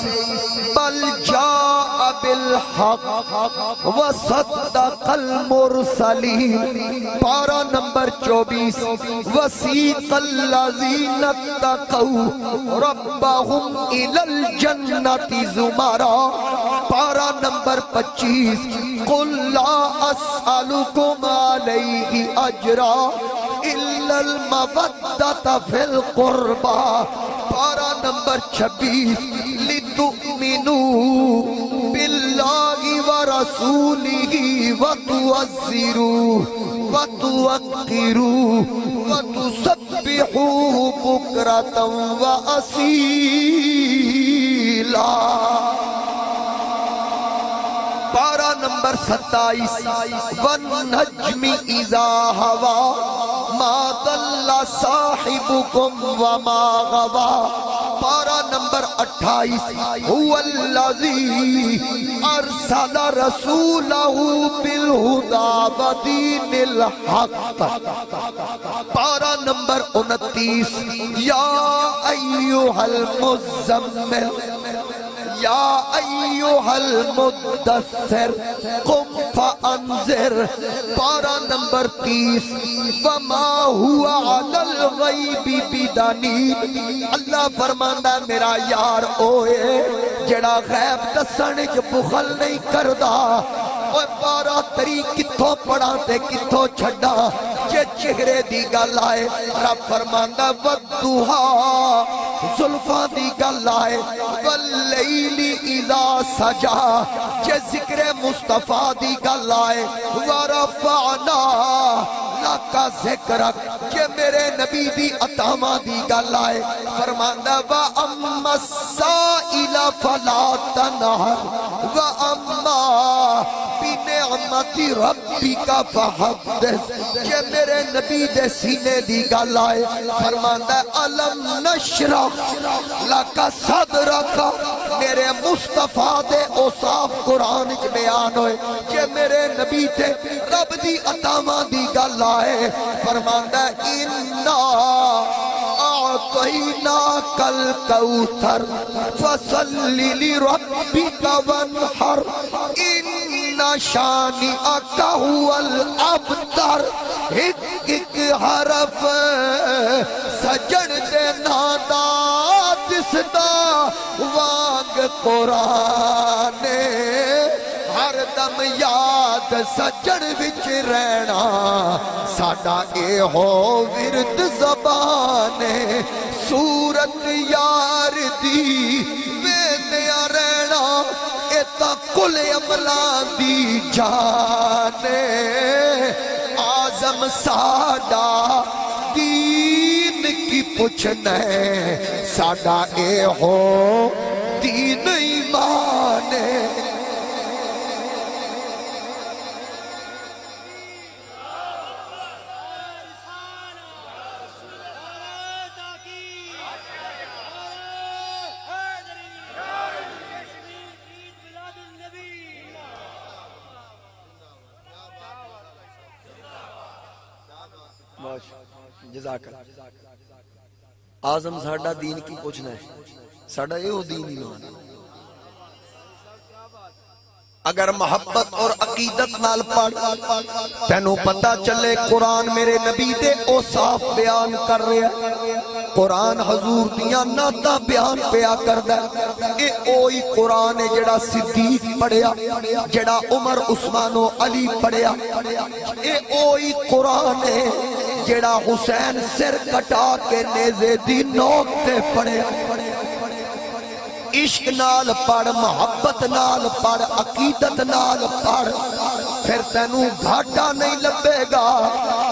بل جاء بالحق وصدق المرسلین، پارہ نمبر 24، وسیق الذین اتقوا ربهم الی الجنۃ زمرا، پارہ نمبر 25، قل لا اسألکم علیہ اجرا الا المودۃ فی القربى، پارہ نمبر 26، لتؤمنوا باللہ ورسولہ وتعزروہ وتوقروہ وتسبحوہ بکرۃ وأصیلا، پارہ نمبر 27، والنجم اذا ہوا ما ضل صاحبکم وما غوا، پارہ نمبر 28، هو الذی ارسل رسولہ بالہدی ودین الحق، پارہ نمبر 29، یا ایہا المزمل یا ایہا المدثر قم فانذر، پارہ نمبر 30، وما ہوا علی الغیب بدنین، اللہ فرماندا میرا یار اوئے جڑا غیب دسن وچ بخل نہیں کردا، اوے 12 تاریخ کتھوں پڑھا تے کتھوں چھڈا، جے چہرے دی گل آئے رب فرماندا والضحیٰ، زلفاں دی گل آئے واللیل اذا سجا، جے ذکر مصطفیٰ دی گل آئے ورفعنا لک ذکرک، جے میرے نبی دی عطامہ دی گل آئے فرماندا وَأَمَّا السَّائِلَ فَلَا تَنْهَرْ وَأَمَّا بِنِعْمَتِ رَبِّكَ فَحَدِّثْ، جے میرے نبی دے سینے دی گل آئے فرماندا أَلَمْ نَشْرَحْ لَكَ صَدْرَكَ، میرے مصطفیٰ دے اوصاف قرآن وچ بیان ہوئے، جے میرے نبی تے رب دی عطامہ دی گل آئے فرماندا اِنَّا أعطيناك الكوثر فصل لربك وانحر إن شانئك هو الأبتر، ایک حرف سجن دے نادا دسدا وانگ قرآن، ہر دم یاد سجن وچ رہنا ساڈا اے ہو ورد زبان، صورت یار دی ویندیاں رہنا اے تا کل عملاں دی جان، آزم ساڈا دین کی پوچھنے ساڈا اے ہو دین ایمان، جزاک اللہ۔ آزم ساڈا دین کی پوچھنا ہے، ساڈا یہ ہو دین ایمان، اگر محبت اور عقیدت نال پڑھ تینوں پتہ چلے قرآن میرے نبی دے اوصاف بیان کر رہے ہیں، قرآن حضور دیاں نعتاں بیان پیا کردا ہے، اے اوہی قرآن ہے جڑا صدیق پڑھیا، جڑا عمر عثمان و علی پڑھیا، اے اوہی قرآن ہے جڑا حسین سر کٹا کے نیزے دی نوک تے پڑھیا، عشق نال پڑھ، محبت نال پڑھ، عقیدت نال پڑھ، پھر تینوں گھاٹا نہیں لبے گا،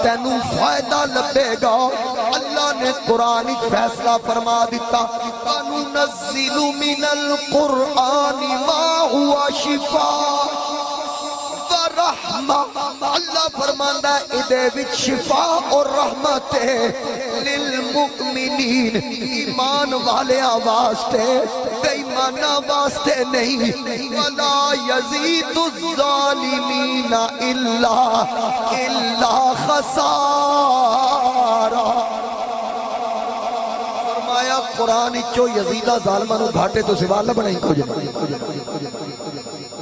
تینوں فائدہ لبے گا۔ اللہ نے قرآن فیصلہ فرما دیتا وَنُنَزِّلُ مِنَ الْقُرْآنِ مَا هُوَ شِفَاءٌ وَرَحْمَةٌ، اللہ فرما فرماندا ہے ادے وچ شفا اور رحمت للمؤمنین، ایمان والیاں واسطے، بے ایماناں واسطے نہیں، ولا یزید الظالمین الا خسارا۔ فرمایا قرآن چو یزیدہ ظالمہ نو گھاٹے تو سوا لبنا ہی کچھ نہیں۔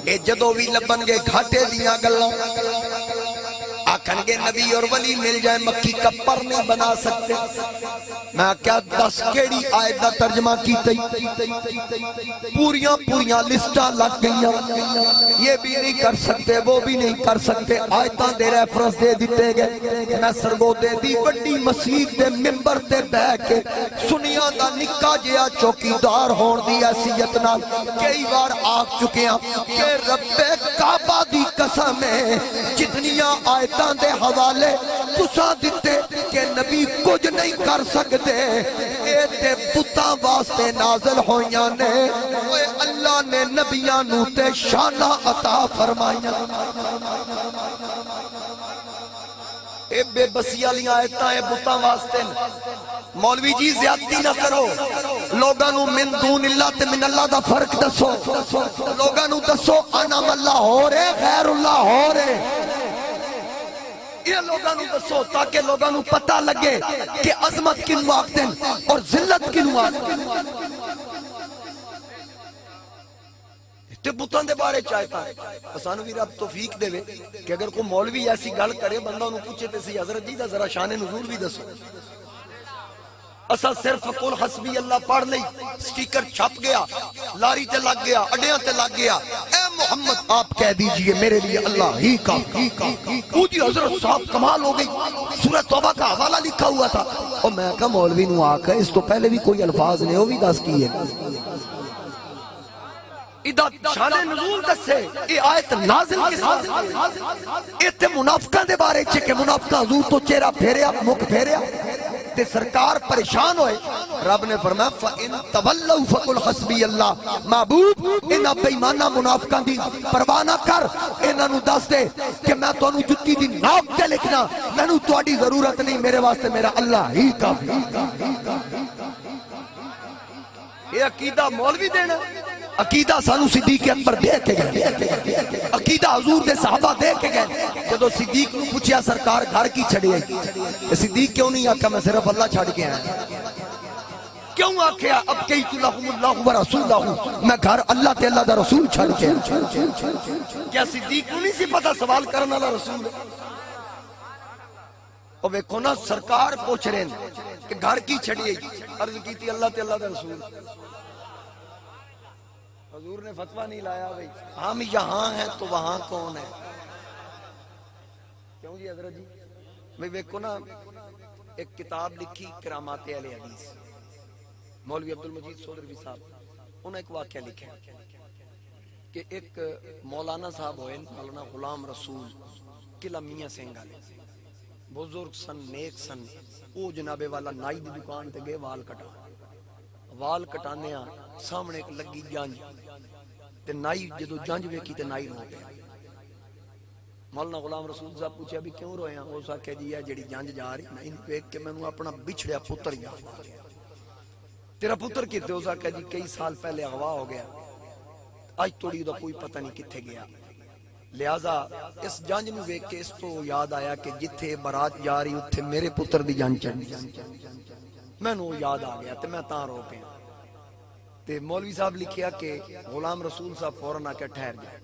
اے جدو بھی لبن گے گھاٹے دیاں گلاں، آکھن گے نبی اور ولی مل جائے مکی کپر نہیں بنا سکتے۔ میں کیا 10 کیڑی آیت دا ترجمہ کیتے، پوریاں لسٹاں لگ گئیاں، یہ بھی نہیں کر سکتے وہ بھی نہیں کر سکتے، آیتاں دے ریفرنس دے دیتے گئے۔ میں سرگودے دی بڑی مسجد دے ممبر تے بہ کے سنیاں دا نکا جیا چوکیدار ہون دی حیثیت نال کئی بار آکھ چکے ہیں کہ رب کعبہ دی قسم ہے جتنیاں آیتاں دے حوالے تساں دیتے کہ نبی کچھ نہیں کر سکتے، اے تے بتاں واسطے نازل ہویاں نے، اوے اللہ نے نبیاں نو تے شانہ عطا فرمائیاں۔ اے بے بسی والی آیتاں اے بتاں واسطے، مولوی جی زیادتی نہ کرو، لوگاں نو من دون اللہ تے من اللہ دا فرق دسو، لوگاں نو دسو انعم اللہ ہو رہے غیر اللہ ہو رہے، یہ لوگاں نو دسو تاکہ لوگاں نو پتہ لگے کہ عظمت کنو آکھتے ہیں اور ذلت کنو آکھتے ہیں۔ تے بتاں دے بارے چاہتا ہے اسانو بھی رب توفیق دے وے کہ اگر کوئی مولوی ایسی گل کرے بندہ انہوں پوچھے تے سی حضرت جی دا ذرا شان نزول بھی دسو، اسا صرف قل حسبی اللہ پڑھ لئی، سٹیکر چھپ گیا، لاری تے لگ گیا، اڈیاں تے لگ گیا، اے محمد آپ کہہ دیجئے میرے لیے اللہ ہی کافی۔ جی حضرت صاحب کمال ہو گئی، سورہ توبہ کا حوالہ لکھا ہوا تھا، اور میں کہا مولوی نو آکھا اس تو پہلے بھی کوئی الفاظ نے وہ بھی دس کیے، ادھا شان نزول دسے، یہ آیت نازل کے ساتھ ایتے منافقہ دے بارے چھے منافقہ حضور تو چہرہ پھیریا مک پھیریا تے سرکار پریشان ہوئے، رب نے فرمایا فَإِن تَوَلَّوْا فَقُلْ حَسْبِيَ اللَّهُ، محبوب انہاں بے ایمانہ منافقاں دی پرواہ نہ کر، انہاں نو دس دے کہ میں تو انہوں جتی دی ناک تے لکھنا، میں نو تواڈی ضرورت نہیں، میرے واسطے میرا اللہ ہی کافی۔ یہ عقیدہ مولوی دینا، عقیدہ سانو صدیق اکبر دے کے گئے، عقیدہ حضور دے صحابہ دے کے گئے۔ جدو صدیق نو پوچھیا سرکار گھر کی چھڑی ہے، صدیق کیوں نہیں آکھا میں صرف اللہ چھڑ کے آیا، کیوں آکھیا اب کیت لہم اللہ و رسولہ، میں گھر اللہ تے اللہ دا رسول چھڑ کے آیا۔ کیا صدیق نو نہیں سی پتا سوال کرنا اللہ رسول ہے؟ اور ویکھو نا سرکار پوچھ رہے ہیں کہ گھر کی چھڑی ہے، عرض کی تھی اللہ تے اللہ دا رسول، حضور نے فتوہ نہیں لایا بھئی ہم یہاں ہیں تو وہاں کون ہے؟ کیوں جی حضرت جی؟ میں ویکھو نا ایک کتاب لکھی کرامات اہل حدیث، مولوی عبدالمجید سودروی صاحب، انہوں نے ایک واقعہ لکھا کہ ایک مولانا صاحب ہوئے، مولانا غلام رسول قلعہ میاں سنگھ والے، بزرگ سن نیک سن، وہ جناب والا نائی دی دکان تے گئے وال کٹا، وال کٹانے سامنے ایک لگی جانج تے نائی جدو جانج ویکھی تے نائی رو پیا۔ مولانا غلام رسول صاحب پوچھا بھی کیوں رویا؟ وہ ساکھے جی ہے جڑی جانج جا رہی نائی ویکھ کے میں اپنا بچھڑیا پتر یاد آ گیا۔ تیرا پتر کتے؟ ہو ساکھے جی کئی سال پہلے اغوا ہو گیا، آج توڑی دا کوئی پتہ نہیں کتھے گیا، لہذا اس جانج نو ویکھ کے اس تو یاد آیا کہ جتھے برات جا رہی اتھے میرے پتر دی جانج چڑھ، میں نو یاد آ گیا تے میں تاں رو پیا۔ تے مولوی صاحب لکھیا کہ غلام رسول صاحب فوراں آ کے ٹھہر جائے،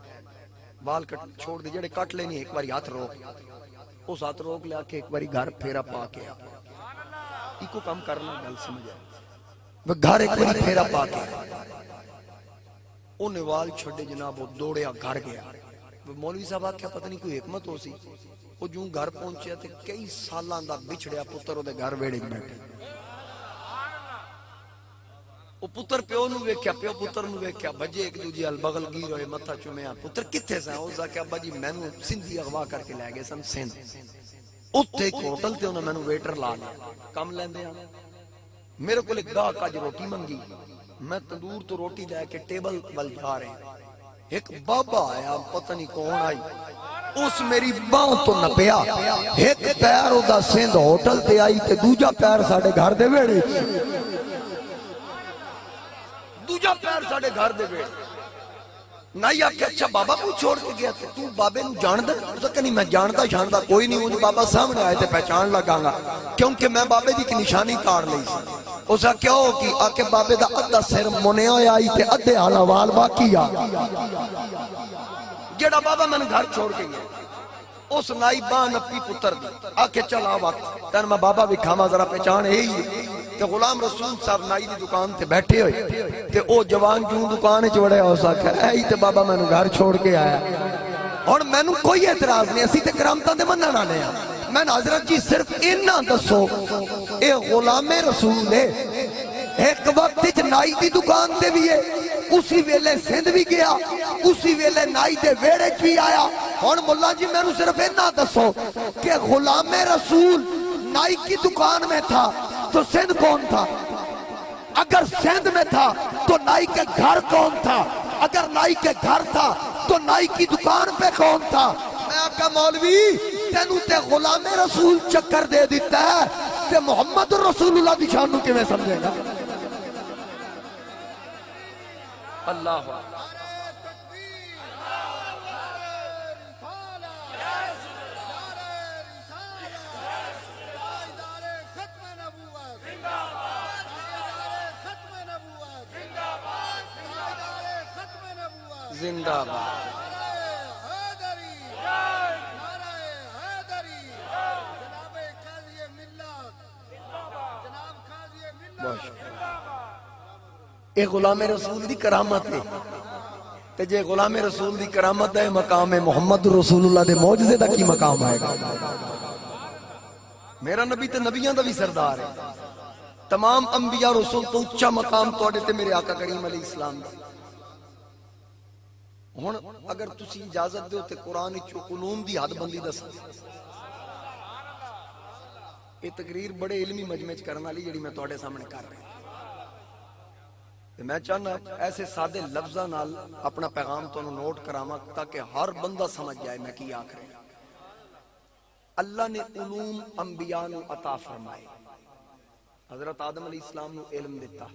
وال کٹ چھوڑ دے جڑے کٹ لے نہیں، ایک باری ہاتھ روک، اس ہاتھ روک لیا کہ ایک باری گھر پھیرا پا کے آ، ایکو کام کرنا گل سمجھ آئے، وہ گھر ایک باری پھیرا پا کے انہیں وال چھڑے جناب وہ دوڑیا گھر گیا۔ مولوی صاحب آکھیا پتہ نہیں کوئی حکمت ہو سی، وہ جوں گھر پہنچیا تے کئی سالاں دا بچھڑیا پتر دے گھر ویڑے بیٹھے، وہ پتر پیو نو ویکھیا، پیو پتر نو ویکھیا، بجے ایک دوجے ال بغل گیر ہوئے متھا چومیا، پتر کتھے سا؟ اس آکھیا ابا جی میں نو سندھی اغوا کر کے لے گئے سن سندھ، اتھے ایک ہوٹل تے انہوں میں نو ویٹر لا لیا، کم لیندے ہیں، میرے کو ایک گاہک اج روٹی منگی، میں تندور تو روٹی لے کے ٹیبل ول جا رہے ہیں، ایک بابا آیا پتہ نہیں کون آئی، اس میری باں تو نپیا ایک پیر او دا سندھ ہوٹل تے آئی تے دوجا پیر ساڑے گھر دے ویڑے دوجا پیر ساڑے گھر دے ویڑے نائی آکے اچھا بابا کو چھوڑ کے گیا تو بابے نو جان دے تو کہ نہیں میں جانتا شاندہ کوئی نہیں ہوں بابا سامنے آئے تے پہچان لگا گا کیونکہ میں بابے دی کی نشانی کار لئی سی اسا کیا ہو کی آکے بابے دا ادھا سر منے آئی تے ادھے حالوال باقی آ جڑا بابا میں نے گھر چھوڑ کے گیا اس نائی بان اپنی پتر دی آکے چلا وقت تین میں بابا بھی کھاما ذرا پہچان ہے ہی تے غلام رسول صاحب نائی دی دکان تے بیٹھے ہوئے تے او جوان جون دکانے چوڑے ہو سکا ہے ہی تے بابا میں نے گھر چھوڑ کے آیا اور میں نے کوئی اعتراض نہیں اسی تے کرامتاں دے مننا آنے ہیں میں حضرت جی صرف انہاں دسو اے غلام رسول ہے ایک وقت نائی دی دکان تے بھی ہے اسی ویلے سندھ بھی گیا اسی ویلے نائی دے ویڑے بھی آیا اور مولا جی میں نے صرف انہاں دسو کہ غلام رسول نائی کی دکان میں تھا تو سندھ کون تھا اگر سندھ میں تھا تو نائی کے گھر کون تھا اگر نائی کے گھر تھا تو نائی کی دکان پہ کون تھا میں آقا مولوی تینو تے غلام رسول چکر دے دیتا ہے تے محمد رسول اللہ دی شان کے میں سمجھے گا اللہ زندہ باد اے غلام رسول دی کرامت ہے تے جے غلام رسول دی کرامت ہے مقام محمد رسول اللہ دے معجزے دا کی مقام آئے گا میرا نبی تے نبیان دا بھی سردار ہے تمام انبیاء رسول تو اچھا مقام توڑے تے میرے آقا کریم علیہ السلام دا ہون اگر تسی اجازت دے ہوتے قرآن چو علوم دی حد بندی دس یہ تقریر بڑے علمی مجمع کرنا لی جڑی میں توڑے سامنے کر رہے ہیں میں چاہنا ایسے سادے لفظہ نال اپنا پیغام تو نوٹ کراما تاکہ ہر بندہ سمجھ جائے میں کی آکھ رہے اللہ نے علوم انبیاء نو عطا فرمائے حضرت آدم علیہ السلام نو علم دیتا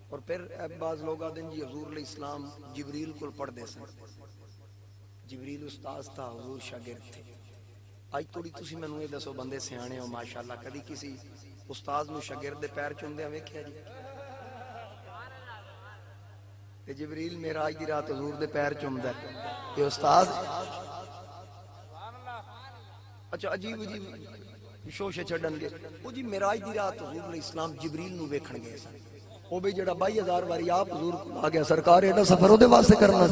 اور پھر بعض لوگ آدھیں جی حضور علیہ السلام جبریل کو پڑھ دے سن جبریل استاذ تھا حضور شاگرد تھے آج توڑی تسی میں نوے دسو بندے سیانے ہو ماشاءاللہ کدی کسی استاذ نو شاگرد پیر چندے ہمیں کیا جی کہ جبریل معراج دی رات حضور دے پیر چومدا ہے یہ استاد اچھا عجیب عجیب شوشے چھڈن گے او جی معراج دی رات حضور علیہ السلام جبریل نو ویکھن گئے سن او بھی جڑا 22000 واری آپ حضور کو آ گیا سرکار ایڈا سفر او دے واسطے کرنا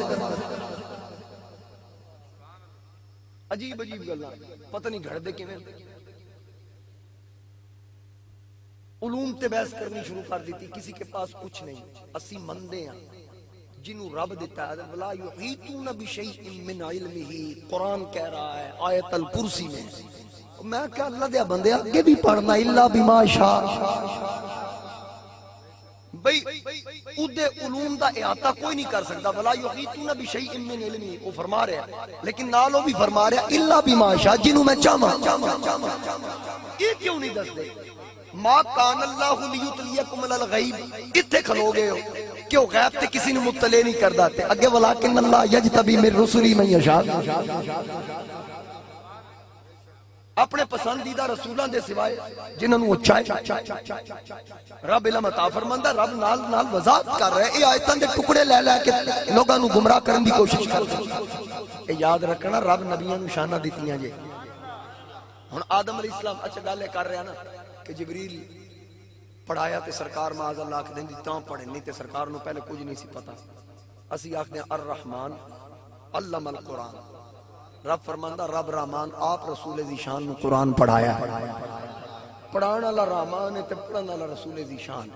عجیب عجیب گلاں پتہ نہیں گھڑ دے کیویں علوم تے بحث کرنی شروع کر دیتی کسی کے پاس کچھ نہیں اسی مندے ہیں جنہوں رب دیتا ہے وَلَا يُحِيطُونَ بِشَيْءٍ مِّنْ عِلْمِهِ قرآن کہہ رہا ہے آیت الکرسی میں میں کہا اللہ دیا بندے آگے بھی پڑھنا اللہ بما شاء بھئی ادھے علوم دا احاطہ کوئی نہیں کر سکتا وَلَا يُحِيطُونَ بِشَيْءٍ مِّنْ عِلْمِهِ وہ فرما رہے ہیں لیکن نالو بھی فرما رہے ہیں اللہ بما شاء جنہوں میں چاہما یہ کیوں نہیں دس دے ما کان اللہ لیطلیکم علی الغیب اتھے کھلو گئے ہو کیوں غیب تے کسی نے مطلع نہیں کر داتے اگے ولیکن اللہ یجتبی من رسولی من یشاء اپنے پسندیدہ رسولان دے سوائے جنہوں وہ چاہے رب علم عطا فرماندہ رب نال نال وضاحت کر رہے ہیں یہ آیتان دے ٹکڑے لے لے کے لوگاں نو گمراہ کرن دی کوشش کر رہے یاد رکھنا رب نبیاں نو شانہ دیتیاں جے ہن آدم علیہ السلام اچھا گالے کر رہے ہیں نا کہ جبریل پڑھایا تے سرکار معاذ اللہ آکھ دیں دی تاں پڑھیں نہیں تے سرکار نو پہلے کچھ نہیں سی پتا اسی آکھ دیں الرحمن علم القرآن رب فرماندہ رب رحمان آپ رسول ذیشان نو قرآن پڑھایا ہے پڑھان اللہ رحمان ہے تے پڑھان اللہ رسول ذیشان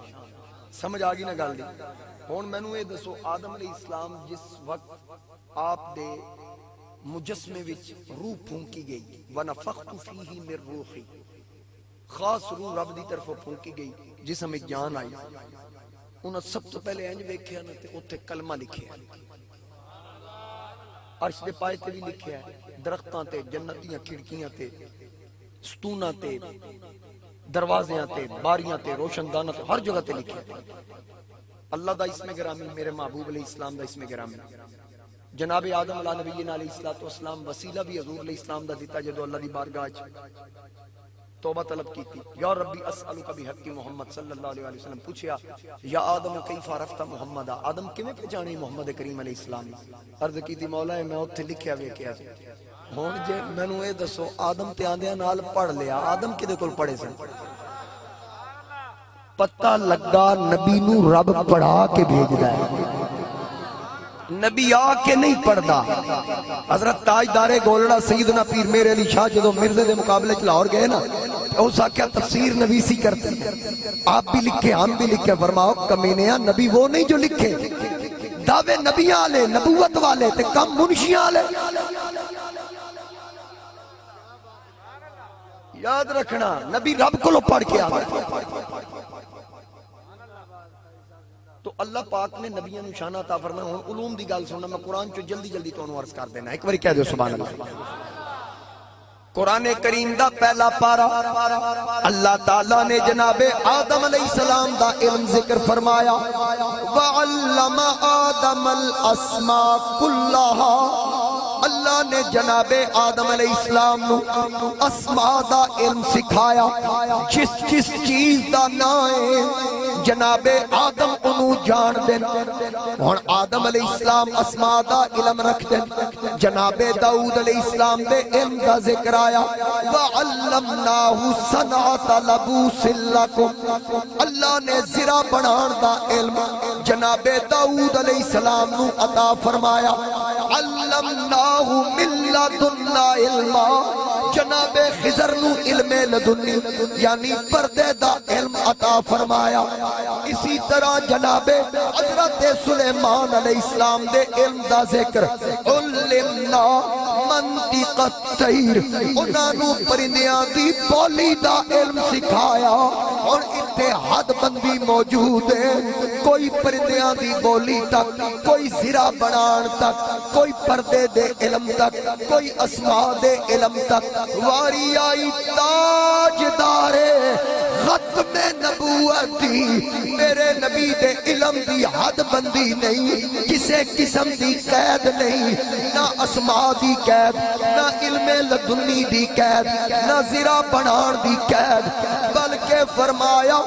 سمجھ آگی نہ گل دی ہون میں نو یہ دسو آدم علیہ السلام جس وقت آپ دے مجسمے وچ روح پھونکی گئی وَنَفَخْتُ فِيهِ مِن رُوحِي خاص روح رب دی طرف پھونکی گئی جس ہمیں جان آئی انہاں سب تو پہلے انج ویکھیا نا تے اوتھے کلمہ لکھیا عرش دے پائے تے بھی لکھیا ہے، درختاں تے، جنتیاں کھڑکیاں تے، ستوناں تے، دروازیاں تے، باریاں تے، روشن دانہ تے، ہر جگہ تے لکھیا ہے اللہ دا اسم گرامی، میرے محبوب علیہ السلام دا اسم گرامی۔ جناب آدم علیہ نبینا علیہ السلام وسیلہ بھی حضور علیہ السلام دا دیتا جدو اللہ دی بارگاہ توبہ طلب کی تھی، یا ربی اسألک بحق محمد صلی اللہ علیہ وسلم، پوچھیا یا آدم کیف عرفت محمد، آدم کیویں پہچانی محمد کریم علیہ السلام؟ عرض کی تھی مولا میں اوتھے لکھیا ویکھیا سی، ہن جے مینوں اے دسو آدم تے آندیاں نال پڑھ لیا، آدم کدے کول پڑھے سن؟ پتہ لگا نبی نو رب پڑھا کے بھیجدا ہے، نبی آ کے نہیں پڑھدا۔ حضرت تاجدار گولڑا سیدنا پیر میرے علی شاہ جدو مرزے دے مقابلے چ لاہور گئے نا، اس آکھیا تفسیر نویسی کرتے ہیں، آپ بھی لکھے ہم بھی لکھے، فرماؤ کمینیاں نبی وہ نہیں جو لکھے، دعوے نبیاں والے، نبوت والے تے کم منشیاں والے۔ یاد رکھنا نبی رب کو پڑھ کے آگے۔ تو اللہ پاک نے نبیوں نو شان عطا فرمایا۔ ہن علوم دی گل سننا، میں قرآن چ جلدی جلدی تانوں عرض کر دینا، ایک باری کہہ دیو سبحان اللہ۔ قرآن کریم دا پہلا پارا اللہ تعالیٰ نے جناب آدم علیہ السلام دا علم ذکر فرمایا، وَعَلَّمَ آدَمَ الْأَسْمَاءَ كُلَّهَا، اللہ نے جناب آدم علیہ السلام نو اسماء دا علم سکھایا، جس جس چیز دا نائے جناب آدم انہوں جان دیں۔ اور آدم علیہ السلام اسماء دا علم رکھ دیں، جناب داؤد علیہ السلام دے علم دا ذکر آیا، وَعَلَّمْنَاهُ صَنْعَةَ لَبُوسٍ لَكُمْ، اللہ نے زرہ بنان دا علم جناب داؤد علیہ السلام نو عطا فرمایا، عَلَّمْنَاهُ مِن لَدُنَّا علما، جناب خضر نو علم لدنی یعنی پردے دا علم عطا فرمایا۔ اسی طرح جناب حضرت سلیمان علیہ السلام دے علم دا ذکر، علمنا منطق الطیر، انہاں نو پرندیاں دی بولی دا علم سکھایا۔ اور اتحاد بندی موجود ہے، کوئی پرندیاں دی بولی تک، کوئی زرہ بنان تک، کوئی پردے دے علم تک، کوئی اسماء دے علم تک، واری آئی تاجدار ختم نبوتی، میرے نبی دے علم دی حد بندی نہیں، کسے قسم دی قید نہیں، نہ اسماء دی قید، نہ علم لدنی دی قید، نہ زرہ بنان دی قید، بلکہ فرمایا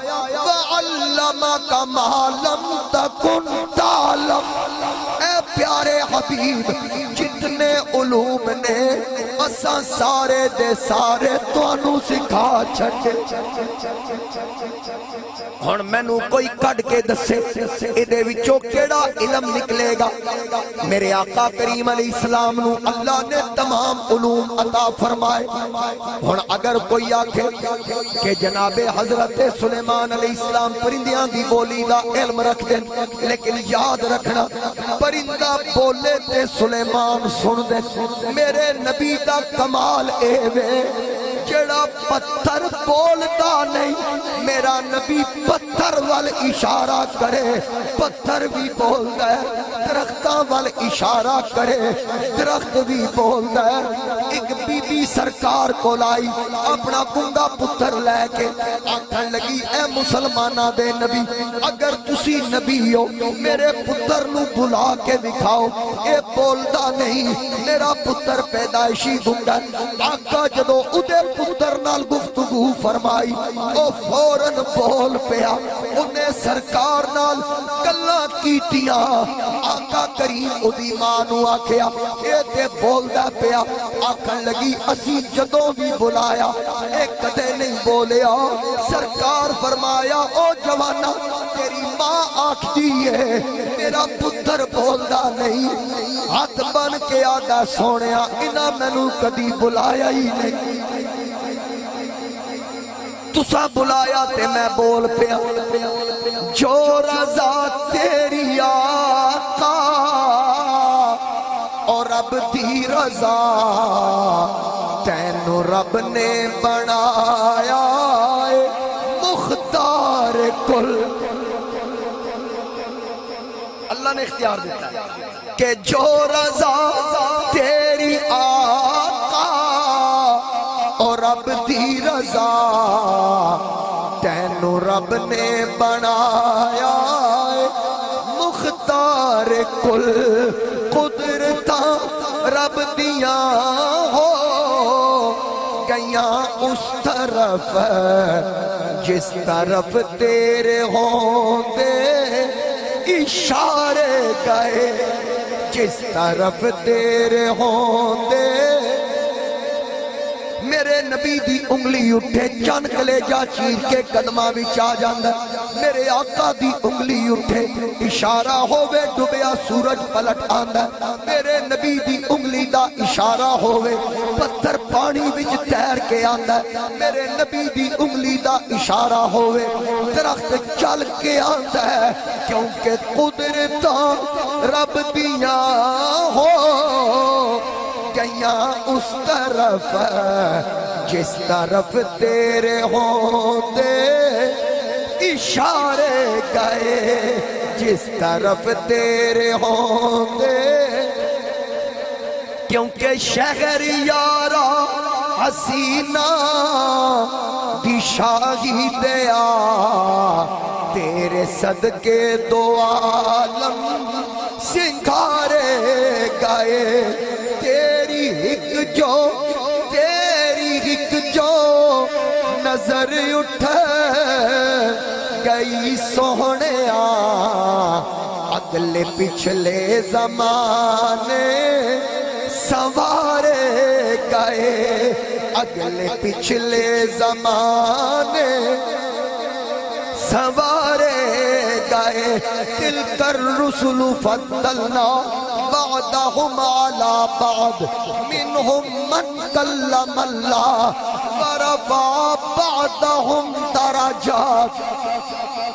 وَعَلَّمَكَ مَا لَمْ تَكُنْ تَعْلَمْ، اے پیارے حبیب جتنے علوم نے اساں سارے دے سارے توانوں سکھا چھٹے۔ ہن مینوں کوئی کڈ کے دسے ایدے وچوں کیڑا علم نکلے گا؟ میرے آقا کریم علیہ السلام نو اللہ نے تمام علوم عطا فرمائے۔ ہن اگر کوئی آکھے کہ جناب حضرت سلیمان علیہ السلام پرندیاں دی بولی دا علم رکھ دیں، لیکن یاد رکھنا پرندہ بولے تے سلیمان سن دے، میرے نبی دا کمال اے وے جڑا پتھر بولتا نہیں، میرا نبی پتھر وال اشارہ کرے پتھر بھی بولتا ہے، درختاں وال اشارہ کرے درخت بھی بولتا ہے۔ ایک بی بی سرکار کو لائی اپنا گنگا پتھر لے کے، آکھن لگی اے مسلمانہ دے نبی اگر تسی نبی ہو میرے پتھر نو بلا کے دکھاؤ، اے بولتا نہیں، میرا پتھر پیدائشی گنگا۔ آقا جدو ادھے پتر نال گفتگو فرمائی، او فوراً بول پیا، انہیں سرکار نال گلاں کیتیاں۔ آقا کریم ادھی مانو آکھیا اے تے بولدا پیا، آکھن لگی اسی جدو بھی بلایا اے کدے نہیں بولیا۔ سرکار فرمایا او جوانا تیری ماں آکھتی ہے میرا پتر بولدا نہیں، ہاتھ بن کے آدھا سونیا انہاں مینوں کدی بلایا ہی نہیں، تسا بلایا تے میں بول پیا۔ جو رضا تیری آقا اور رب دی رضا، تینو رب نے بنایا مختار کل، اللہ نے اختیار دیتا ہے کہ جو رضا رب نے بنایا مختار کل قدرتاں رب دیاں ہو گیاں اس طرف جس طرف تیرے ہوندے اشارے گئے جس طرف تیرے ہوندے میرے نبی دی انگلی اٹھے چند کلیجہ چیر کے قدمہ وچ آ جاندا میرے آقا دی انگلی اٹھے اشارہ ہووے ڈوبیا سورج پلٹ آندا میرے نبی دی انگلی دا اشارہ ہووے پتھر پانی وچ تیر کے آندا میرے نبی دی انگلی دا اشارہ ہووے درخت چل کے آندا ہے کیونکہ قدرتاں رب دیاں ہو گیاں اس طرف جس طرف تیرے ہوندے اشارے گئے جس طرف تیرے ہوندے کیونکہ شہر یارا حسینہ دی شاہی دیا تیرے صدقے دو عالم سنگھارے گئے تیری ہک جو نظر اٹھے گئی سوہنیا اگلے پچھلے زمانے سوارے گئے اگلے پچھلے زمانے سوارے گئے تلک الرسل فضلنا بعدهم على بعض منهم من كلم الله ورفع بعضهم درجات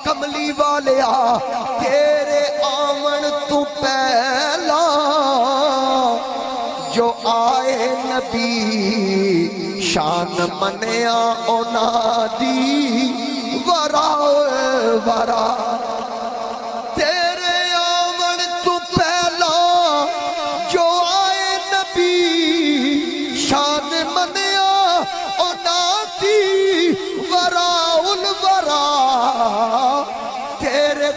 کملی والیا تیرے آمن تو پہلا جو آئے نبی شان منیا اونا دی ورا ورا تیرے آمن تو پہلا جو آئے نبی شان منیا اونا دی ورا الورا تیرے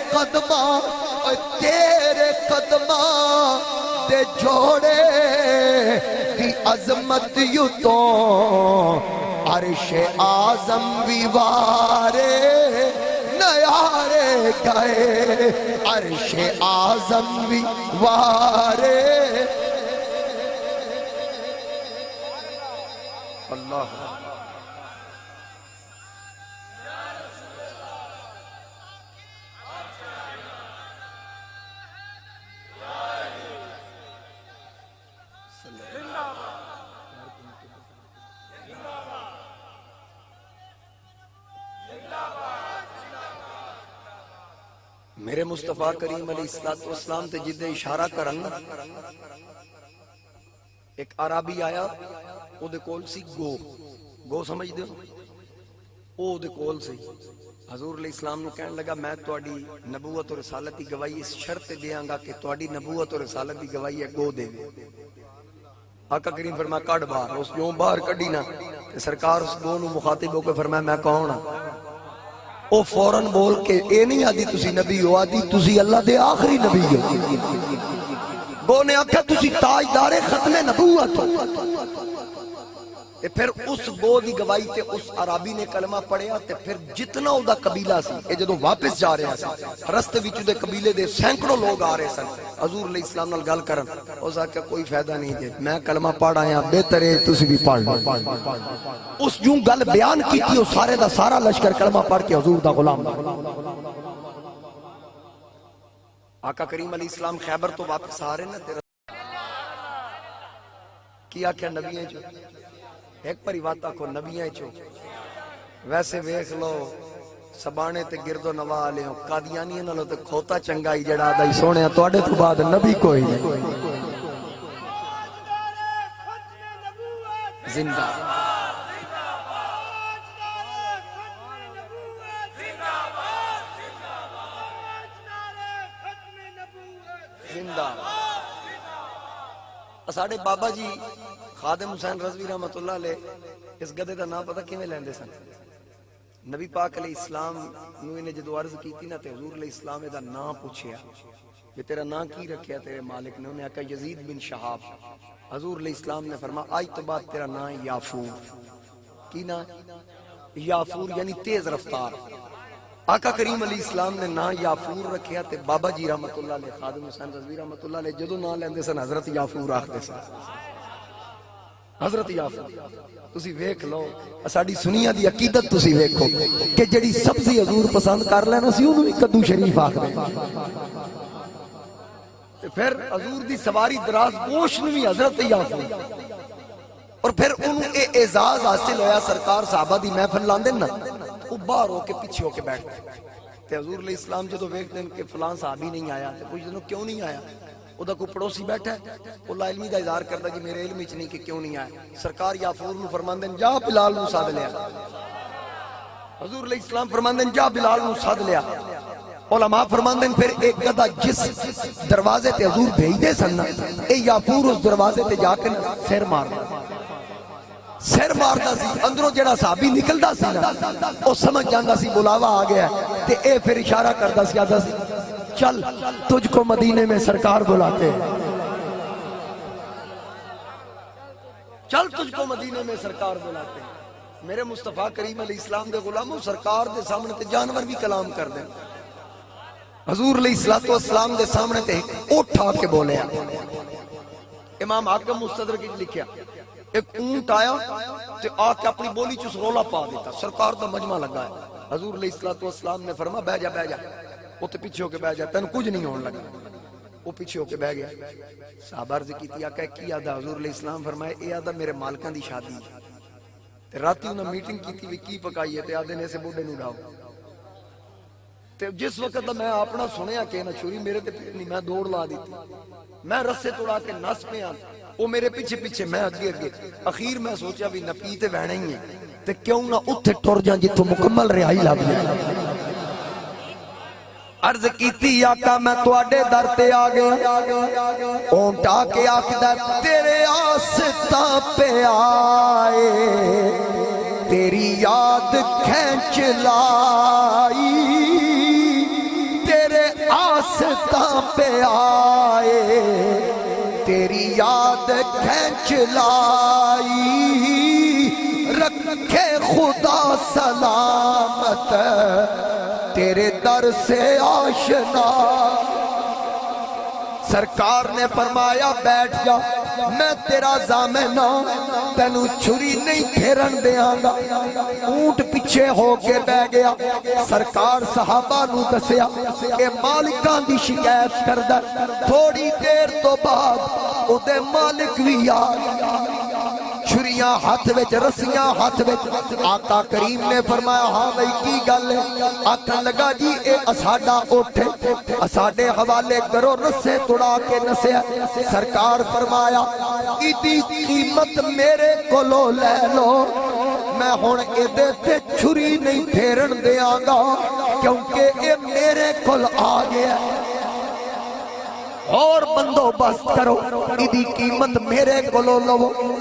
قدماں تے جوڑے دی عظمت یوں تو عرش اعظم ویوارے نیارے گئے عرش اعظم ویوارے اللہ میرے مصطفیٰ کریم علیہ السلام تے جدے اشارہ کرن ایک عربی آیا او دے کول سی گو سمجھ دے او دے کول سی حضور علیہ السلام نو کہنے لگا میں تواڈی نبوت اور رسالت دی گواہی اس شرط دیاں گا کہ تواڈی نبوت اور رسالت دی گواہی ہے گو دے آقا کریم فرمایا کڈ باہر اس جو باہر کڈی نا تے سرکار اس گو نو مخاطب ہو کے فرمایا میں کون ہاں او فوراً بول کے اے نہیں آدھی تسی نبی ہو آدھی تسی اللہ دے آخری نبی ہو گو نے آکھا تسی تاجدار ختم نبوت ہو پھر اس گو دی گواہی تے اس عربی نے کلمہ پڑھیا تے پھر جتنا او دا قبیلہ سی اے جدوں واپس جا رہا سی رستے وچ دے قبیلے دے سینکڑوں لوگ آ رہے سن حضور علیہ السلام نال گل کرن او آکھیا کوئی فائدہ نہیں جے میں کلمہ پڑھ آیا بہتر ہے تسی بھی پڑھ لو اس جوں گل بیان کیتی او سارے دا سارا لشکر کلمہ پڑھ کے حضور دا غلام آقا کریم علیہ السلام خیبر تو واپس آ رہے نا کیا کیا نبییں جو ایک پری واتا کو نبییں چو ویسے ویکھ لو سبانے تے گرد و نوا لے ہوں قادیانی نالو تے کھوتا چنگائی جڑا دائی سونے تو آڑے تو بعد نبی کوئی نہیں زندہ زندہ ساڑھے بابا جی خادم حسین رضوی رحمت اللہ لے اس گدے دا نام پتہ کیویں لیندے سن نبی پاک علیہ السلام نو انہیں جدو عرض کی تھی نا تے حضور علیہ السلام دا نام پوچھیا کہ تیرا نام کی رکھیا تیرے مالک نے؟ انہیں کہا یزید بن شہاب۔ حضور علیہ السلام نے فرمایا آج تو بعد تیرا نام یافور۔ کی نام؟ یافور یعنی تیز رفتار۔ آقا کریم علیہ السلام نے نام یافور رکھیا تے بابا جی رحمت اللہ علیہ خادم حسین رضوی رحمت اللہ علیہ جدو نام لیندے سن حضرت یافور آکھدے سن۔ حضرت یافور تسی ویکھ لو ساڈی سنیاں دی عقیدت تسی ویکھو کہ جڑی سبزی حضور پسند کر لینا سی اونوں بھی کدو شریف آکھدے تے پھر حضور دی سواری دراز گوشت نوں بھی حضرت یافور۔ اور پھر انہوں اے اعزاز حاصل ہویا سرکار صحابہ دی محفل لاندے نا وہ باہر ہو کے پیچھے ہو کے بیٹھتے تے حضور علیہ السلام جدو ویکھتے ہیں کہ فلان صحابی نہیں آیا تے پوچھتے ہیں کیوں نہیں آیا؟ وہ دا کوئی پڑوسی بیٹھا ہے وہ لا علمی دا اظہار کرتا کہ میرے علم نہیں کہ کیوں نہیں آیا۔ سرکار یافور نو فرماندے جا بلال نو ساد لیا۔ حضور علیہ السلام فرماندے جا بلال نو ساد لیا۔ علماء فرماندے پھر ایک گدا جس دروازے تے حضور بھیج دے سن اے یافور اس دروازے تے جا کے سر ماردا سی اندروں جڑا صحابی نکلدا سی نا او سمجھ جاندا سی بلاوا آ گیا تے اے پھر اشارہ کردا سی آدا سی چل تجھ کو مدینے میں سرکار بلاتے ہیں، چل تجھ کو مدینے میں سرکار بلاتے ہیں۔ میرے مصطفیٰ کریم علیہ السلام دے غلاموں سرکار دے سامنے تے جانور بھی کلام کر دیں۔ حضور علیہ السلام دے سامنے تے اٹھا کے بولے امام حاکم مستدرک کی لکھیا ایک اونٹ آیا تے آ کے اپنی بولی چس رولا پا دیتا، سرکار دا مجمع لگا ہے۔ حضور علیہ السلام نے فرما بہ جا وہ تے پیچھے ہو کے بہ جا تینوں کچھ نہیں ہون لگا۔ وہ پیچھے ہو کے بہ گیا۔ صحابہ عرض کی تھی آقا کی آدھا؟ حضور علیہ السلام فرمائے اے آدھا میرے مالکاں دی شادی تے راتی انہاں میٹنگ کی تھی کی پکائی ہے تے آدھے نے سے بوڑھے نو ڈاؤ تے جس وقت میں اپنا سنیا کہ نہ چھری میرے تے پھر نہیں میں دوڑ لا دیتی، میں رسے توڑا کے نس پہ وہ میرے پیچھے پیچھے میں اگے اگے اخیر میں سوچا بھی نپی تے بہنا ہی ہے تے کیوں نہ اتھے ٹر جاں جتوں مکمل رہائی لگ جائے۔ عرض کیتی آقا میں تواڈے در تے آ گیا، اونٹ آ کے آکھدا تیرے آستاں پہ آئے تیری یاد کھینچ لائی، تیرے آستاں پہ آئے تیری یاد کھینچ لائی، رکھے خدا سلامت تیرے در سے آشنا۔ سرکار نے فرمایا بیٹھ جا میں تیرا ضامن تینوں چھری نہیں پھیرن دیاں گا۔ اونٹ پیچھے ہو کے بہ گیا۔ سرکار صحابہ نو دسیا کہ مالکاں دی شکایت کردا، تھوڑی دیر تو بعد او دے مالک بھی آ گیا، چھریاں ہاتھ وچ رسیاں ہاتھ وچ۔ آقا کریم نے فرمایا ہاں بھئی کی گل ہے؟ آکھن لگا جی اے اساڈا اٹھ اساڈے حوالے کرو، رسے توڑا کے نسیا۔ سرکار فرمایا ایدی قیمت میرے کولو لے لو، میں ہن ایدے تے چھری نہیں پھیرن دیاں گا کیونکہ اے میرے کول آ گیا، اور بندوبست کرو، ایدی قیمت میرے کولو لو۔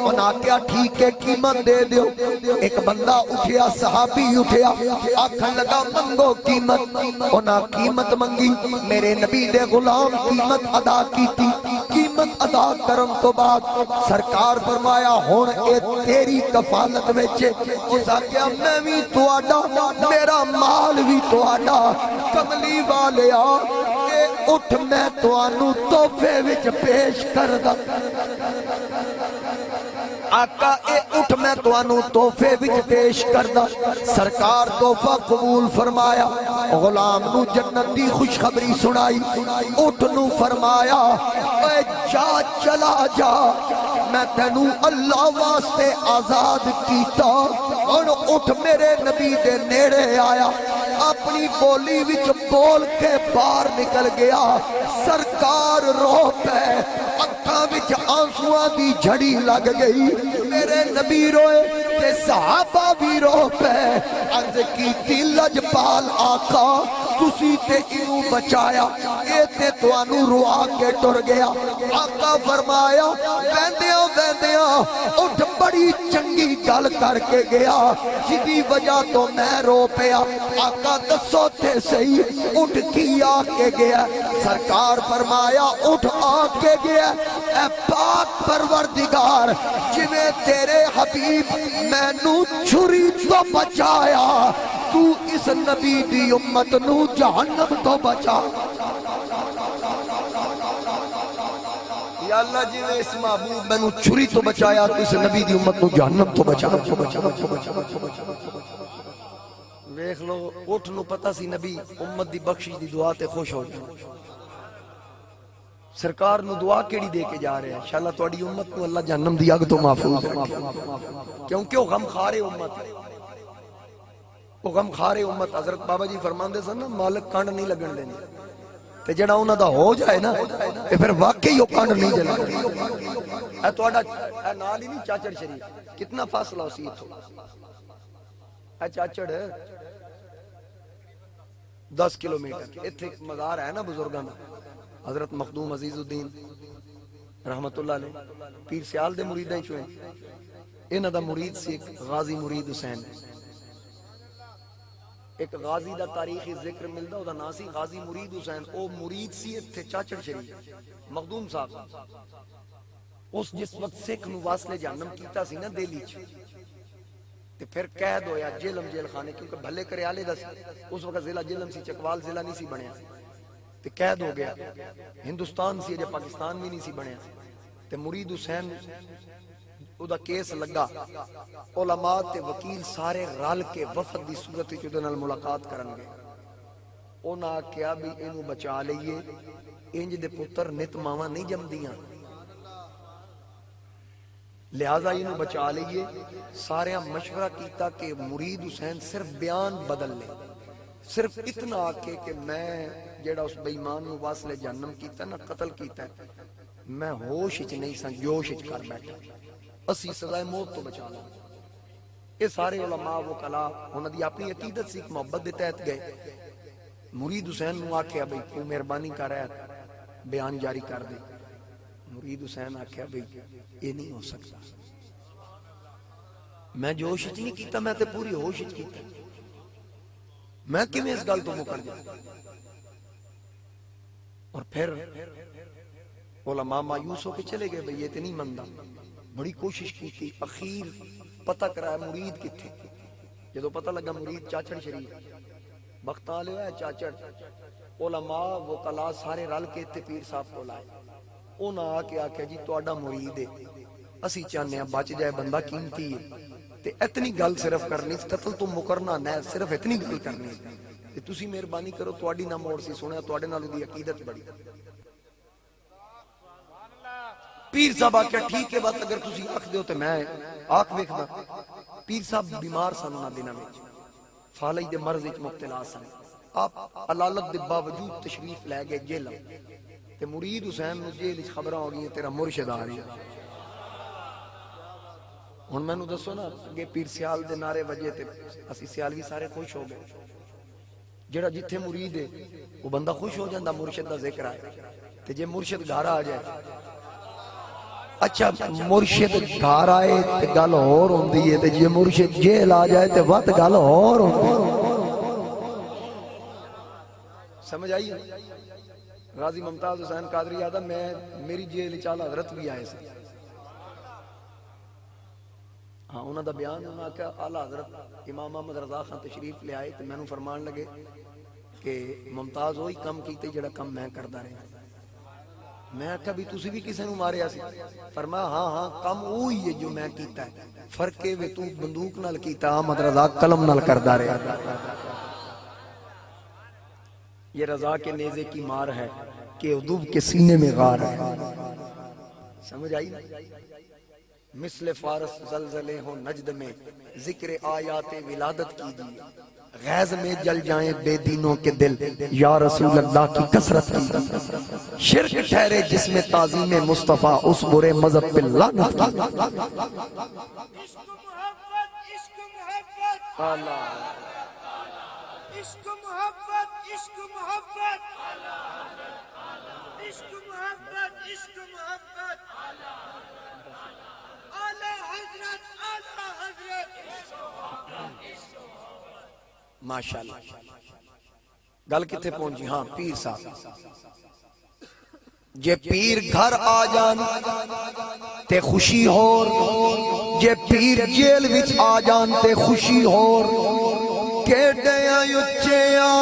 انہاں کیا ٹھیک ہے قیمت دے دیو۔ ایک بندہ اٹھیا صحابی اٹھیا آکھن لگا منگو قیمت۔ انہاں قیمت منگی، میرے نبی دے غلام قیمت ادا کیتی۔ قیمت ادا کرن تو بعد سرکار فرمایا ہن اے تیری کفالت وچ۔ اس آکھیا میں بھی تواڈا میرا مال بھی تواڈا، کملی والیا اے اٹھ میں توانوں تحفے وچ پیش کردا۔ آقا اے اٹھ میں توانوں تحفے وچ پیش کردا۔ سرکار تحفہ قبول فرمایا، غلام نو جنت دی خوشخبری سنائی۔ اٹھ نو فرمایا اے جا چلا جا، میں تینوں اللہ واسطے آزاد کیتا۔ اور اٹھ میرے نبی دے نیڑے آیا، اپنی بولی وچ بول کے باہر نکل گیا۔ سرکار رو پے، اکھاں وچ آنسواں دی جھڑی لگ گئی۔ میرے نبی روئے تے صحابہ بھی رو پے۔ عرض کیتی لجپال آقا تسی تے انہوں بچایا، اے تے توانوں روا کے ٹر گیا۔ آقا فرمایا ویندیاں ویندیاں اٹھ بڑی بڑی چنگی گل کر کے گیا جی وجہ تو میں رو پیا آقا دسو تے صحیح اٹھ کی آ کے گیا سرکار فرمایا اٹھ آ کے گیا اے پاک پروردگار جویں تیرے حبیب میں نو چھری تو بچایا تو اس نبی دی امت نو جہنم تو بچا یا اللہ جی نے اس محبوب میں نو چھری تو بچایا تو اس نبی دی امت نو جہنم تو بچا دیکھ لو اٹھ نو پتہ سی نبی امت دی بخشش دی دعا تے خوش ہو جائے سرکار نو دعا کیڑی دے کے جا رہے ہیں انشاءاللہ تواڈی امت نو اللہ جہنم دی اگ تو محفوظ رکھے کیونکہ وہ غم خارے امت ہے وہ غم خارے امت حضرت بابا جی فرماندے سن نا مالک کانڈ نہیں لگن دیندے تے جڑا انہاں دا ہو جائے نا تے پھر واقعی وہ کانڈ نہیں جلدا اے تواڈا اے نال ہی نہیں چاچڑ شریف کتنا فاصلہ اسی اتھوں اے چاچڑ 10 کلومیٹر ایتھے مزار ہے نا بزرگاں دا حضرت مخدوم عزیز الدین رحمت اللہ علیہ پیر سیال دے مریداں چوں ہیں انہاں دا مرید سی ایک غازی مرید حسین ایک غازی دا تاریخی ذکر ملدا او دا نام سی غازی مرید حسین او مرید سی ایتھے چاچڑ شریف مخدوم صاحب اس جس وقت سکھ نو واسلے جہنم کیتا سی نا دہلی چ تے پھر قید ہویا جیلم جیل خانے کیونکہ بھلے کریالے دا اس وقت ضلع جیلم سی چکوال ضلع نہیں سی بنیا تے قید ہو گیا ہندوستان سی جے پاکستان بھی نہیں سی بنیا تے مرید حسین او دا کیس لگا علماء تے وکیل سارے رل کے وفد دی صورت وچ اودے نال ملاقات کرن گے انہاں کیا بھی اینو بچا لئیے انج دے پتر نت ماواں نہیں جمدیاں لہذا اینو بچا لئیے سارے مشورہ کیتا کہ مرید حسین صرف بیان بدل لے صرف اتنا آکے کہ میں جیڑا اس بے ایمان نو واسلے جہنم کیتا نا قتل کیتا ہے میں ہوش اچ نہیں سن جوش اچ کر بیٹھا اسی سزائے موت تو بچا لوں یہ سارے علماء وکلا انہاں دی اپنی عقیدت سی محبت دے تحت گئے مرید حسین نو آکھیا بھئی تو مہربانی کر رہا بیان جاری کر دے مرید حسین آکھیا بھئی یہ نہیں ہو سکتا میں جوش اچ نہیں کیتا میں تے پوری ہوش اچ کیتا میں کیویں اس گل تو مکر جاؤں اور پھر علماء مایوس ہو کے چلے گئے بھئی یہ تے نہیں مندا بڑی کوشش کی تھی اخیر پتہ کرایا مرید کتھے جدو پتہ لگا مرید چاچڑ شریف بختاں لے ہوئے چاچڑ علماء وکلا سارے رل کے تے پیر صاحب کو لائے انہاں آ کے آکھیا جی تہاڈا مرید ہے اسی چاہنے ہیں بچ جائے بندہ قیمتی ہے تے اتنی گل صرف کرنی قتل تو مکرنا نہ صرف اتنی گل کرنی تے تسی مہربانی کرو تواڈی نہ موڑ سی سنیا تواڈے نال دی عقیدت بڑی پیر صاحب آکھیا ٹھیک ہے بات اگر تسی آکھ دیو تے میں آکھ ویکھدا پیر صاحب بیمار سن انہاں دناں وچ فالج دے مرض وچ مبتلا سن آپ علالت دے باوجود تشریف لے گئے جیل تے مرید حسین نو جیل وچ خبراں ہو گئی تیرا مرشد آ رہا ہن مینوں دسو نا اگے پیر سیال دے نعرے وجے تے اسی سیالوی سارے خوش ہو گئے جڑا جتھے مرید ہے وہ بندہ خوش ہو جاندا مرشد دا ذکر آئے تے جے مرشد گھر آ جائے اچھا مرشد گھر آئے تے گل اور ہوندی ہے تے جے مرشد جیل آ جائے تے وقت گل اور ہوندی سمجھ آئی غازی ممتاز حسین قادری آدھا میں میری جیل چال حضرت بھی آئے سے ہاں انہوں دا بیان انہوں نے کہا اعلیٰ حضرت امام محمد رضا خان تشریف لے آئے تو میں نے فرمان لگے کہ ممتاز ہوئی کم کیتے جڑا کم میں کردہ رہے میں کہا بھی تُسی بھی کسے نو مارے آسی فرمایا ہاں ہاں کم ہوئی ہے جو میں کیتا ہے فرقے وے تو بندوق نال کیتا محمد رضا قلم نال کردہ رہے یہ رضا کے نیزے کی مار ہے کہ عدوب کے سینے میں غار ہے سمجھ آئی مثل فارس زلزلے ہوں نجد میں ذکر آیات ولادت کیجیے غیظ میں جل جائیں بے دینوں کے دل یا رسول اللہ کی کثرت کی شرک ٹھہرے جس میں تعظیم مصطفیٰ اس برے مذہب پہ لعنت کی عشق محبت عشق محبت اللہ عشق محبت عشق محبت عشق محبت عشق محبت اعلی حضرت ماشاءاللہ گل کتے پہنچی؟ ہاں پیر صاحب جے پیر گھر آ جان تے خوشی ہور، جے پیر جیل وچ آ جان تے خوشی ہور، کیڈیاں اچیاں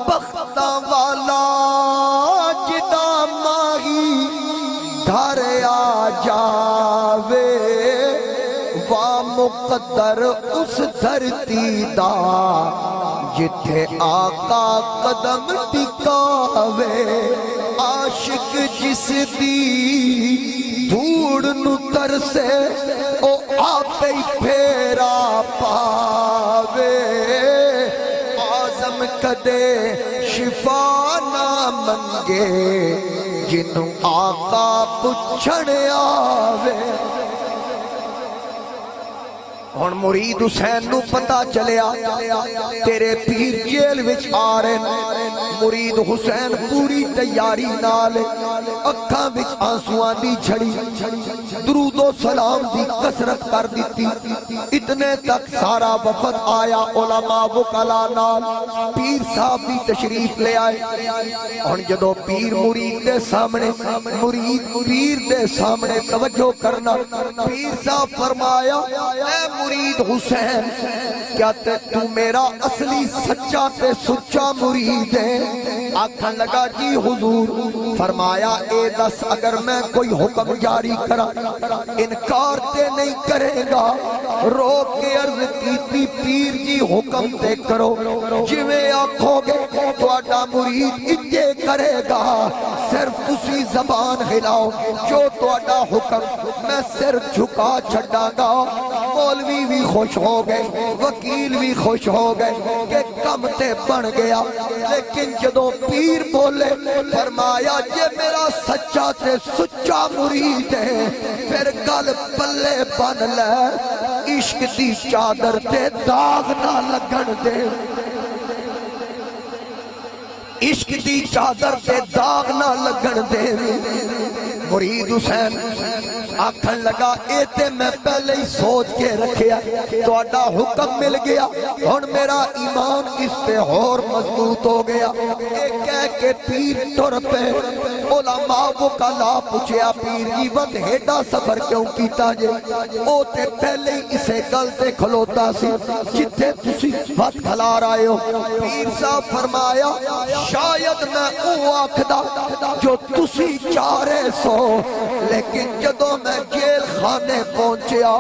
بختاں والا جدا ماہی گھر آ جاوے، وا مقدر اس دھرتی دا جتھے آقا قدم ٹکاوے، عاشق جس دی دھوڑ نو ترسے او آپ ہی پھیرا پاوے، آزم کدے شفا نہ منگے جنوں آقا پچھڑ آوے۔ ہن مرید حسین نو پتہ چلیا تیرے پیر جیل وچ آ رہے، مرید حسین پوری تیاری نال اکھاں وچ آنسواں دی جھڑی، درود و سلام دی کثرت کر دیتی، اتنے تک سارا وفد آیا، علماء وکلا نال پیر صاحب بھی تشریف لے آئے۔ ہن جدو پیر مرید دے سامنے، مرید پیر دے سامنے توجہ کرنا، پیر صاحب فرمایا اے مرید حسین کیا تو میرا اصلی سچا تے سچا مرید ہے؟ آکھن لگا جی حضور۔ فرمایا اے دس اگر میں کوئی حکم جاری کرا انکار تے نہیں کرے گا؟ رو کے عرض کیتی پیر جی حکم تے کرو، جویں آکھو گے تہاڈا مرید اجے کرے گا، صرف تسی زبان ہلاؤ، جو تہاڈا حکم میں سر جھکا چھڈاں گا۔ مولوی بھی خوش ہو گئے، وکیل بھی خوش ہو گئے کہ کم تے بن گیا، لیکن جدو پیر بولے فرمایا یہ میرا سچا تے سچا مرید ہے، پھر گل پلے بن لے، عشق دی چادر تے داغ نہ لگن دے، عشق دی چادر تے داغ نہ لگن دے۔ مرید حسین آکھن لگا اے تے میں پہلے ہی سوچ کے رکھیا، تہاڈا حکم مل گیا، ہن میرا ایمان اس پہ اور مضبوط ہو گیا۔ اے کہہ کے پیر ٹر پے، علماء وکلا پوچھیا پیر جی ود ہیڈا سفر کیوں کیتا جے؟ او تے پہلے ہی اسے گل تے کھلوتا سی جتھے تسی ود کھلا رہے ہو۔ پیر صاحب فرمایا شاید میں او آکھدا جو تسی چاہ رہے سو، لیکن جدو میں جیل خانے پہنچیا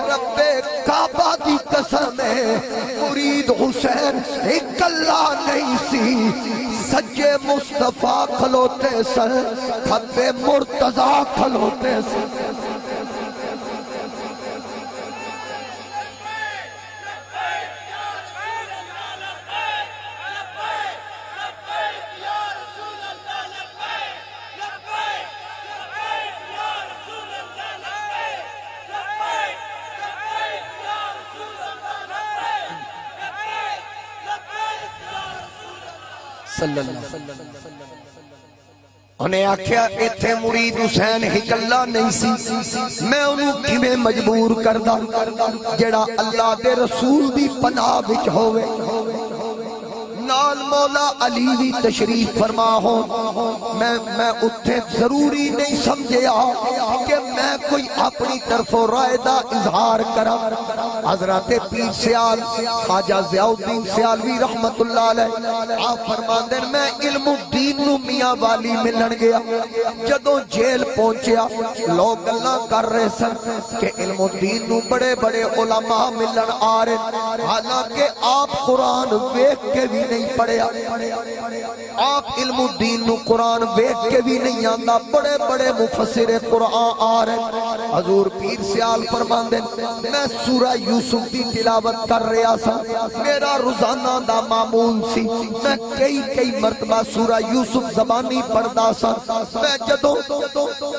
رب کعبہ دی قسم ہے مرید حسین اکلا نہیں سی، سجے مصطفیٰ کھلوتے سن، کھبے مرتضیٰ کھلوتے سن۔ انہیں آکھیا ایتھے مرید حسین ہکلا نہیں سی، میں انہوں کیویں مجبور کردہ جڑا اللہ دے رسول دی پناہ وچ ہوئے۔ نال مولا علی بھی تشریف فرما ہو، میں اتھے ضروری نہیں سمجھیا کہ میں کوئی اپنی طرف رائے دا اظہار کرا۔ حضرت پیر سیال خواجہ ضیاء الدین سیالوی رحمت اللہ علیہ آپ فرماندے میں علم الدین نو میاں والی ملن گیا، جدوں جیل پہنچیا لوگ اللہ کر رہے سن کہ علم الدین نو بڑے بڑے علماء ملن آ رہے، حالانکہ آپ قرآن ویکھ کے بھی نہیں پڑھیا، آپ علم الدین نو قرآن ویکھ کے بھی نہیں آندا، بڑے بڑے مفسر قرآن آ رہے۔ حضور پیر سیال فرماندے میں سورہ یوسف دی تلاوت کر رہا سا، میرا روزانہ دا معمول سی، میں کئی مرتبہ سورہ یوسف زبانی پڑھدا سا۔ میں جدوں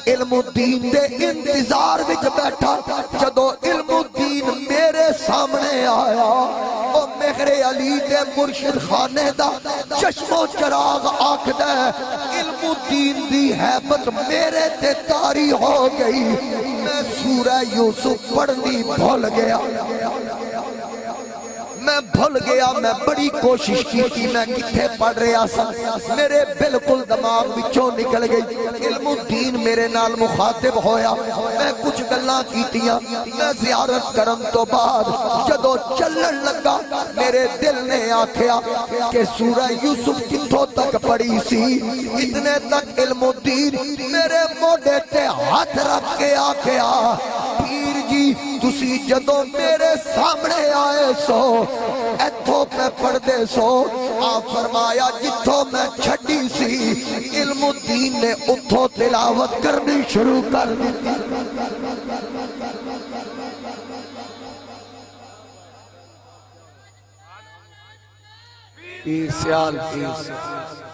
علم الدین دے انتظار وچ بیٹھا، جدوں علم الدین میرے سامنے آیا، او مہر علی دے مرشد خانے دا چشم و چراغ آکھدا ہے، علم الدین دی حیبت میرے تے طاری ہو گئی، میں سورہ یوسف پڑھنی بھول گیا۔ میں بھول گیا میں بڑی کوشش کی میں کتھے پڑھ رہا سا میرے بالکل دماغ وچوں نکل گئی علم الدین میرے نال مخاطب ہویا میں کچھ گلاں کیتیاں میں زیارت کرن تو بعد جدو چلن لگا میرے دل نے آکھیا کہ سورہ یوسف کتھوں تک پڑھی سی اتنے تک علم الدین میرے موڈے تے ہاتھ رکھ کے آکھیا پیر جی تسی جدو میرے سامنے آئے سو ایتھوں میں پڑھ دے سو آپ فرمایا جتھوں میں چھڑی سی علم الدین نے اتھوں تلاوت کرنی شروع کر دی پیر سیال پیر سیال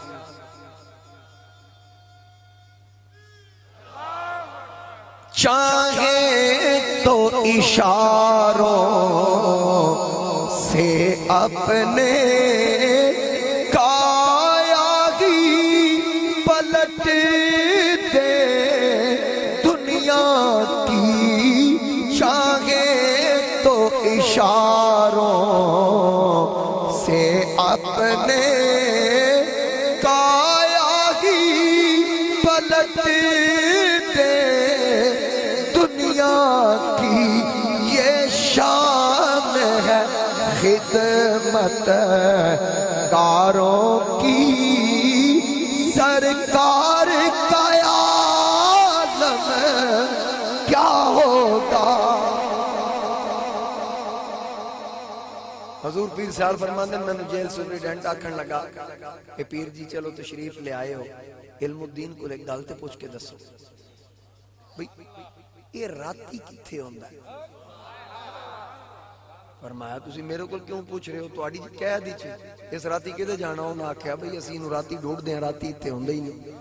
چاہے تو اشاروں سے اپنے کایا ہی پلٹ دے دنیا کی چاہے تو اشاروں سے اپنے کایا ہی پلٹ دے دنیا کی یہ شان ہے خدمت کاروں کی سرکار کا عالم کیا ہوگا حضور پیر سیال فرماندن میں نے جیل سپریڈنٹ آکھن لگا کہ پیر جی چلو تشریف لے آئے ہو علم الدین کو ایک گل تے پوچھ کے دسو بھئی یہ راتی کتھے ہوندا ہے فرمایا تسی میرے کو کیوں پوچھ رہے ہو تو آڑی جی کہہ دی چھے اس راتی کدے جانا ہو نا آکھیا بھئی اسی انہوں راتی ڈھوڑ دیں راتی اتھے ہوندے ہی نہیں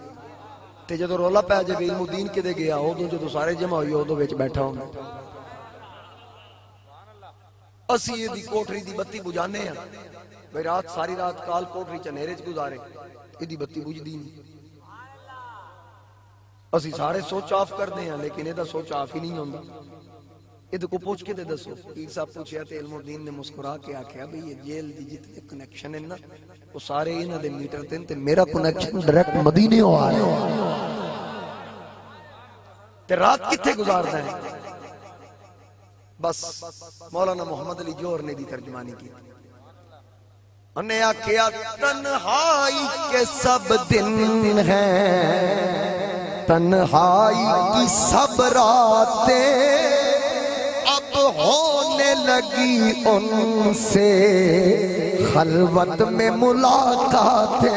تے جدو رولا پہ جب علم الدین کدے گیا ہو دو جدو سارے جمع ہوئی ہو دو بیچ بیٹھا ہوں اسی یہ دی کوٹری دی بتی بجانے ہیں بھئی رات ساری رات کال کوٹری چنہرے چ گزارے یہ دی بتی بج دی نہیں اسی سارے سوچ آف کر دیں ہیں لیکن یہ دا سوچ آف ہی نہیں ہوندہ یہ کو پوچھ کے دے دسو پیر صاحب پوچھیا تے علم الدین نے مسکرا کے آکھیا بھئی یہ جیل دی جتنے کنیکشن ہے نا وہ سارے انہاں دے میٹر دیں تے میرا کنیکشن ڈائریکٹ مدینے ہو آ رہے تے رات کتھے گزاردا ہے بس مولانا محمد علی جوہر نے دی ترجمانی کی انہیں آکھیا تنہائی کے سب دن ہیں تنہائی کی سب راتیں اب ہونے لگی ان سے خلوت میں ملاقاتیں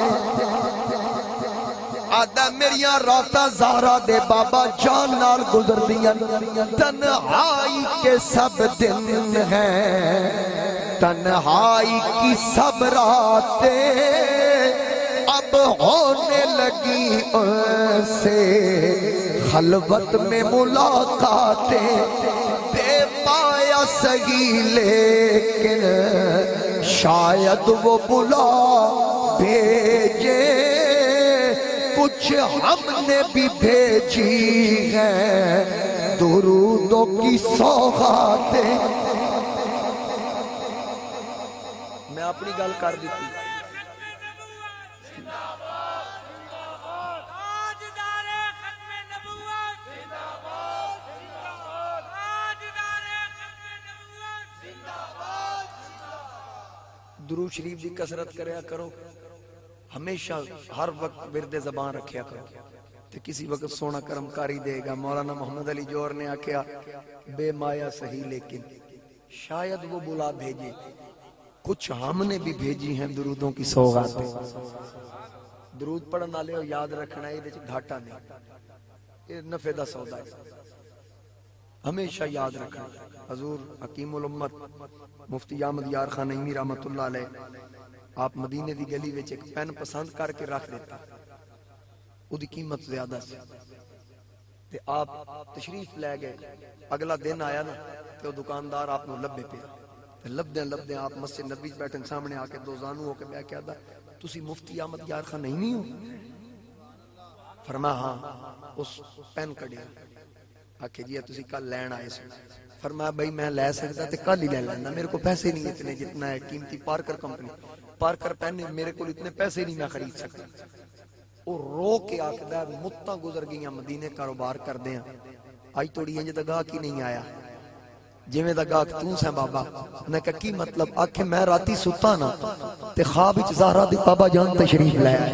آدھا میریاں راتاں زہرا دے بابا جان نال گزر دیا تنہائی کے سب دن ہیں تنہائی کی سب راتیں اب ہونے لگی ان سے خلوت میں ملاقاتیں بے پایا سہی لیکن شاید وہ بلا بھیجے کچھ ہم نے بھی بھیجی ہیں درودوں کی سوغاتیں میں اپنی گل کر دیتی درود شریف دی کثرت کریا کرو ہمیشہ ہر وقت ورد زبان رکھیا کرو تے کسی وقت سونا کرم کاری دے گا مولانا محمد علی جوہر نے آکھیا بے مایا صحیح لیکن شاید وہ بلا بھیجے کچھ ہم نے بھی بھیجی ہیں درودوں کی سوغاتیں درود پڑھن والے ہو یاد رکھنا ہے یہ گھاٹا نہیں یہ نفع دا سودا ہے ہمیشہ یاد رکھنا حضور حکیم الامت مفتی احمد یار خان نعیمی رحمت اللہ علیہ آپ مدینے دی گلی وچ ایک پین پسند کر کے رکھ دیتا او دی قیمت زیادہ سی تے آپ تشریف لے گئے اگلا دن آیا نا تے وہ دکاندار آپ نو لبے پیا لبدیں آپ مسجد نبی بیٹھن سامنے آ کے دو زانو ہو کے بیا کیا دا تسی مفتی احمد یار خان نعیمی ہو فرمایا ہاں اس پین کڈیا آکھے جی تسی کل لین آئے سو فرمایا بھائی میں لے سکتا تے کل ہی لے لینا، میرے کو پیسے نہیں اتنے جتنا ہے قیمتی پارکر کمپنی پارکر پہنے، میرے کو اتنے پیسے نہیں میں خرید سکتا۔ وہ رو کے آکھدا متاں گزر گئیاں مدینے کاروبار کردے ہیں، آج توڑی انج دا گاہ کی نہیں آیا جویں دا گاہ توں سے بابا۔ نے کہا کی مطلب؟ آکھے میں راتی ستا نا تے خواب وچ زہرا دی بابا جان تشریف لے آئے،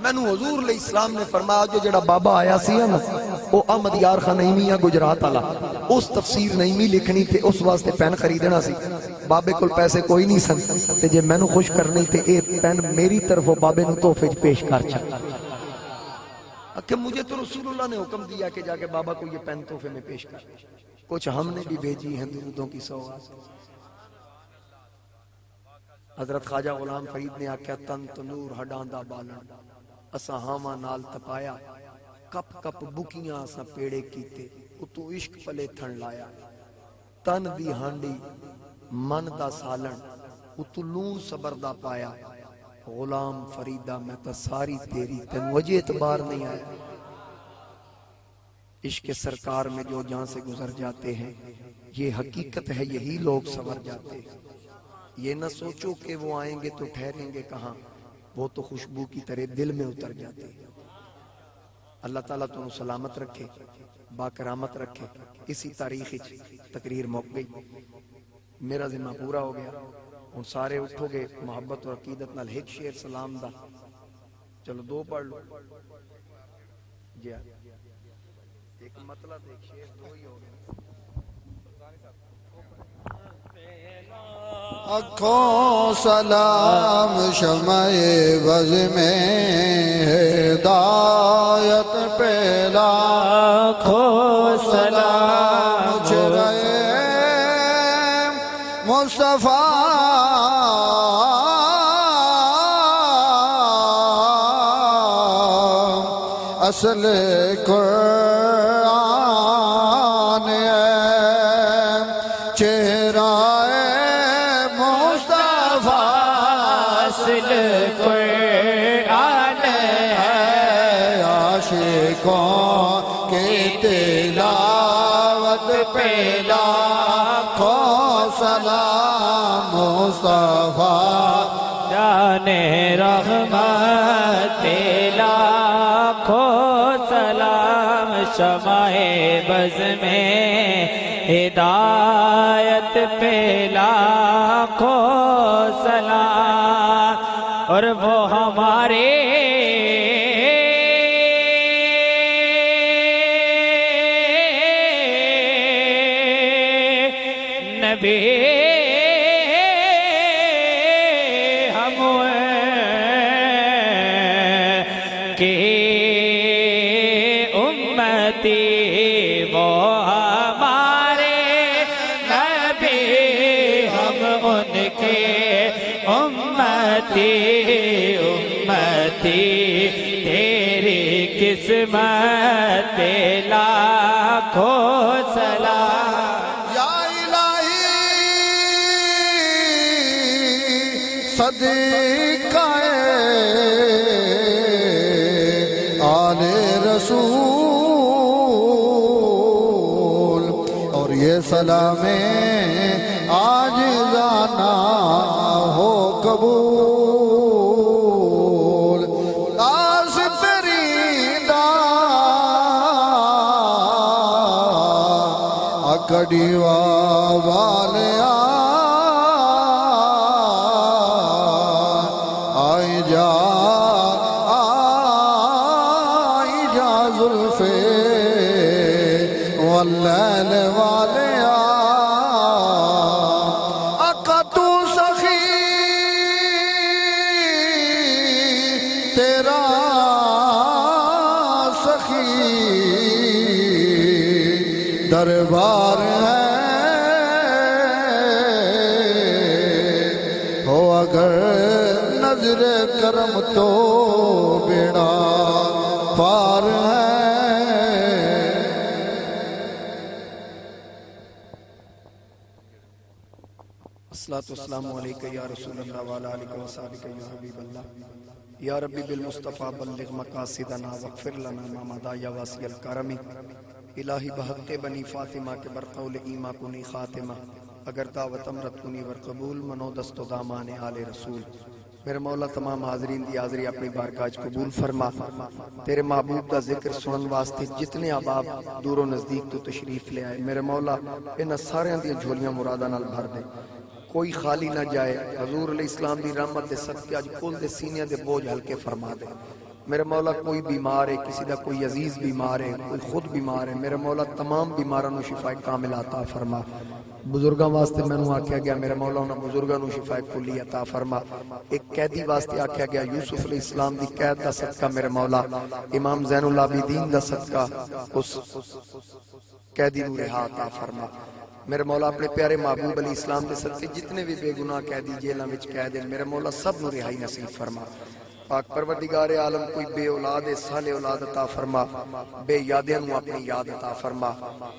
مینوں حضور علیہ السلام نے فرمایا جو جڑا بابا آیا سی نا وہ احمد یار خان نعیمی ہے گجرات والا، اس تفسیر نعیمی لکھنی تے اس واسطے پین خریدنا سی، بابے کول پیسے کوئی نہیں سن تے جے مینوں خوش کرنی تے اے پین میری طرفوں بابے نوں تحفے وچ پیش کر چھڈ۔ کہ مجھے تو رسول اللہ نے حکم دیا کہ جا کے بابا کو یہ پین تحفے میں پیش کر، کچھ ہم نے بھی بھیجی ہیں درودوں کی سوغات۔ حضرت خواجہ غلام فرید نے آکھیا تن تنور ہڈاں دا بالن اساں ہاواں نال تپایا، کپ کپ بکیاں اساں پیڑے کیتے، اتو عشق پلے تھن لایا، تن دی ہانڈی من دا سالن اتو لون صبر دا پایا، غلام فریدہ میں تا ساری تیری تن وجہ اعتبار نہیں آیا۔ عشق سرکار میں جو جہاں سے گزر جاتے ہیں یہ حقیقت ہے، یہی لوگ سنور جاتے ہیں۔ یہ نہ سوچو کہ وہ آئیں گے تو ٹھہریں گے کہاں، وہ تو خوشبو کی طرح دل میں اتر جاتے ہیں۔ اللہ تعالیٰ تمہیں سلامت رکھے، باکرامت رکھے۔ اسی تاریخ تقریر موقع گئی، میرا ذمہ پورا ہو گیا، ان سارے اٹھو گے محبت اور عقیدت نال ایک شعر سلام دا، چلو دو پڑھ لو جی، ایک مطلب ایک شعر دو ہی ہو گئے۔ آنکھوں سلام شمع بز میں ہدایت پہلا، آنکھوں سلام چرائے مصطفیٰ اصل قرآن ہے، چہرہ مصطفیٰ اصل قرآن ہے، عاشقوں کی تلاوت پہ لاکھوں سلام مصطفیٰ جان رحمت لاکھوں سلام شمع بز میں ہدایت پہ لاکھوں سلام، اور وہ ہمارے نبی ہم کے امتی، وہ ہمارے نبی ہم ان کے امتی، امتی تیری قسمت لاکھوں سلام۔ یا الہی صدقہ آل رسول، اور یہ سلام عاجزانہ ہو قبول، آس تیری کڑیوا والیا آئی جا زلفے واللیل والیا، آقا تو سخی تیرا سخی دربار ہے، ہو اگر نظر کرم تو بیڑا پار ہے۔ الصلاۃ والسلام علیکہ یا رسول اللہ وعلی آلہ وصحبہ یا حبیب اللہ، یا ربی بالمصطفیٰ بلغ مقاصدنا واغفر لنا ما مضی یا واسع الکرم۔ الہی بحق بنی فاطمہ کے برقول ایمہ کنی خاتمہ، اگر دعوت امرت کنی ور قبول، منو دست و دامان آل رسول۔ میرے مولا تمام حاضرین دی حاضری اپنی بارگاہ قبول فرما۔ تیرے محبوب دا ذکر سنن واسطے جتنے احباب دور و نزدیک تو تشریف لے آئے، میرے مولا انہاں سارے دی جھولیاں مراداں نال بھر دے، کوئی خالی نہ جائے۔ حضور علیہ السلام دی رحمت دے صدقے اج کل دے سینے دے بوجھ ہلکے فرما دے۔ میرے مولا کوئی بیمار ہے، کسی دا کوئی عزیز بیمار ہے، کوئی خود بیمار ہے، میرے مولا تمام بیماراں نو شفا کامل عطا فرما۔ بزرگاں واسطے مینوں آکھیا گیا میرے مولا انہاں بزرگاں نو شفا کلی عطا فرما۔ ایک قیدی واسطے آکھیا گیا یوسف علیہ السلام دی قید دا صدقہ میرے مولا امام زین العابدین دا صدقہ اس قیدی نو رہا عطا فرما۔ میرے مولا اپنے پیارے محبوب علیہ السلام دے صدقے جتنے بھی بے گناہ قیدی جیلاں وچ قید ہیں میرے مولا سب نو رہائی نصیب فرما۔ پاک پروردگار عالم کوئی بے اولاد ہے صالح اولاد عطا فرما، بے یادیں نو اپنی یاد عطا فرما،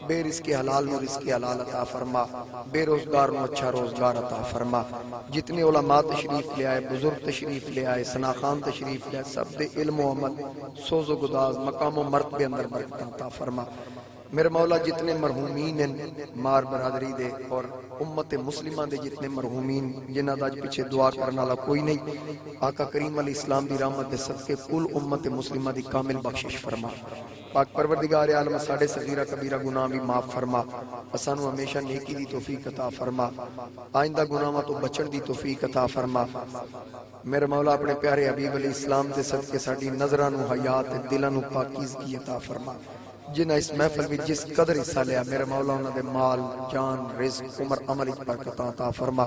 بے رزق حلال نو رزق حلال عطا فرما، بے روزگار نو اچھا روزگار عطا فرما۔ جتنے علماء تشریف لے آئے، بزرگ تشریف لے آئے، ثنا خان تشریف لے آئے، سب دے علم و عمل سوز و گداز مقام و مرتبے اندر برکت عطا فرما۔ میرے مولا جتنے مرحومین ہیں مار برادری دے اور امت مسلمہ دے جتنے مرحومین جنہاں دا پیچھے دعا کرنے والا کوئی نہیں، آقا کریم علیہ السلام دی رحمت دے صدقے کل امت مسلمہ دی کامل بخشش فرما۔ پاک پروردگار عالم ساڈے صغیرہ کبیرہ گناہ بھی معاف فرما، اسانو ہمیشہ نیکی دی توفیق عطا فرما، آئندہ گناہاں تو بچن دی توفیق عطا فرما۔ میرے مولا اپنے پیارے حبیب علیہ السلام دے صدقے ساڈی نظراں نو حیات دلاں نو پاکیزگی عطا فرما۔ جنہاں اس محفل میں جس قدر حصہ لیا میرے مولا انہاں دے مال جان رزق عمر عمل وچ برکت عطا فرما۔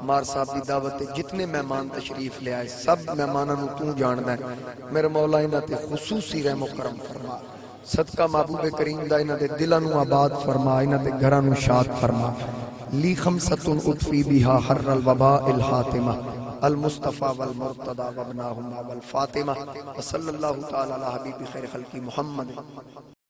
مار صاحب دی دعوت تے جتنے مہمان تشریف لے آئے سب مہماناں نو تو جاندا ہے، میرے مولا انہاں تے خصوصی رحم و کرم فرما۔ صدقہ محبوب کریم دا انہاں دے دلاں نو آباد فرما، انہاں دے گھراں نو شاد فرما۔ لی خمسۃ اطفی بہا حر الوباء الحاتمہ، المصطفى والمرتضى وابناهما والفاطمہ، وصلی اللہ تعالی علی حبیب خیر خلق محمد۔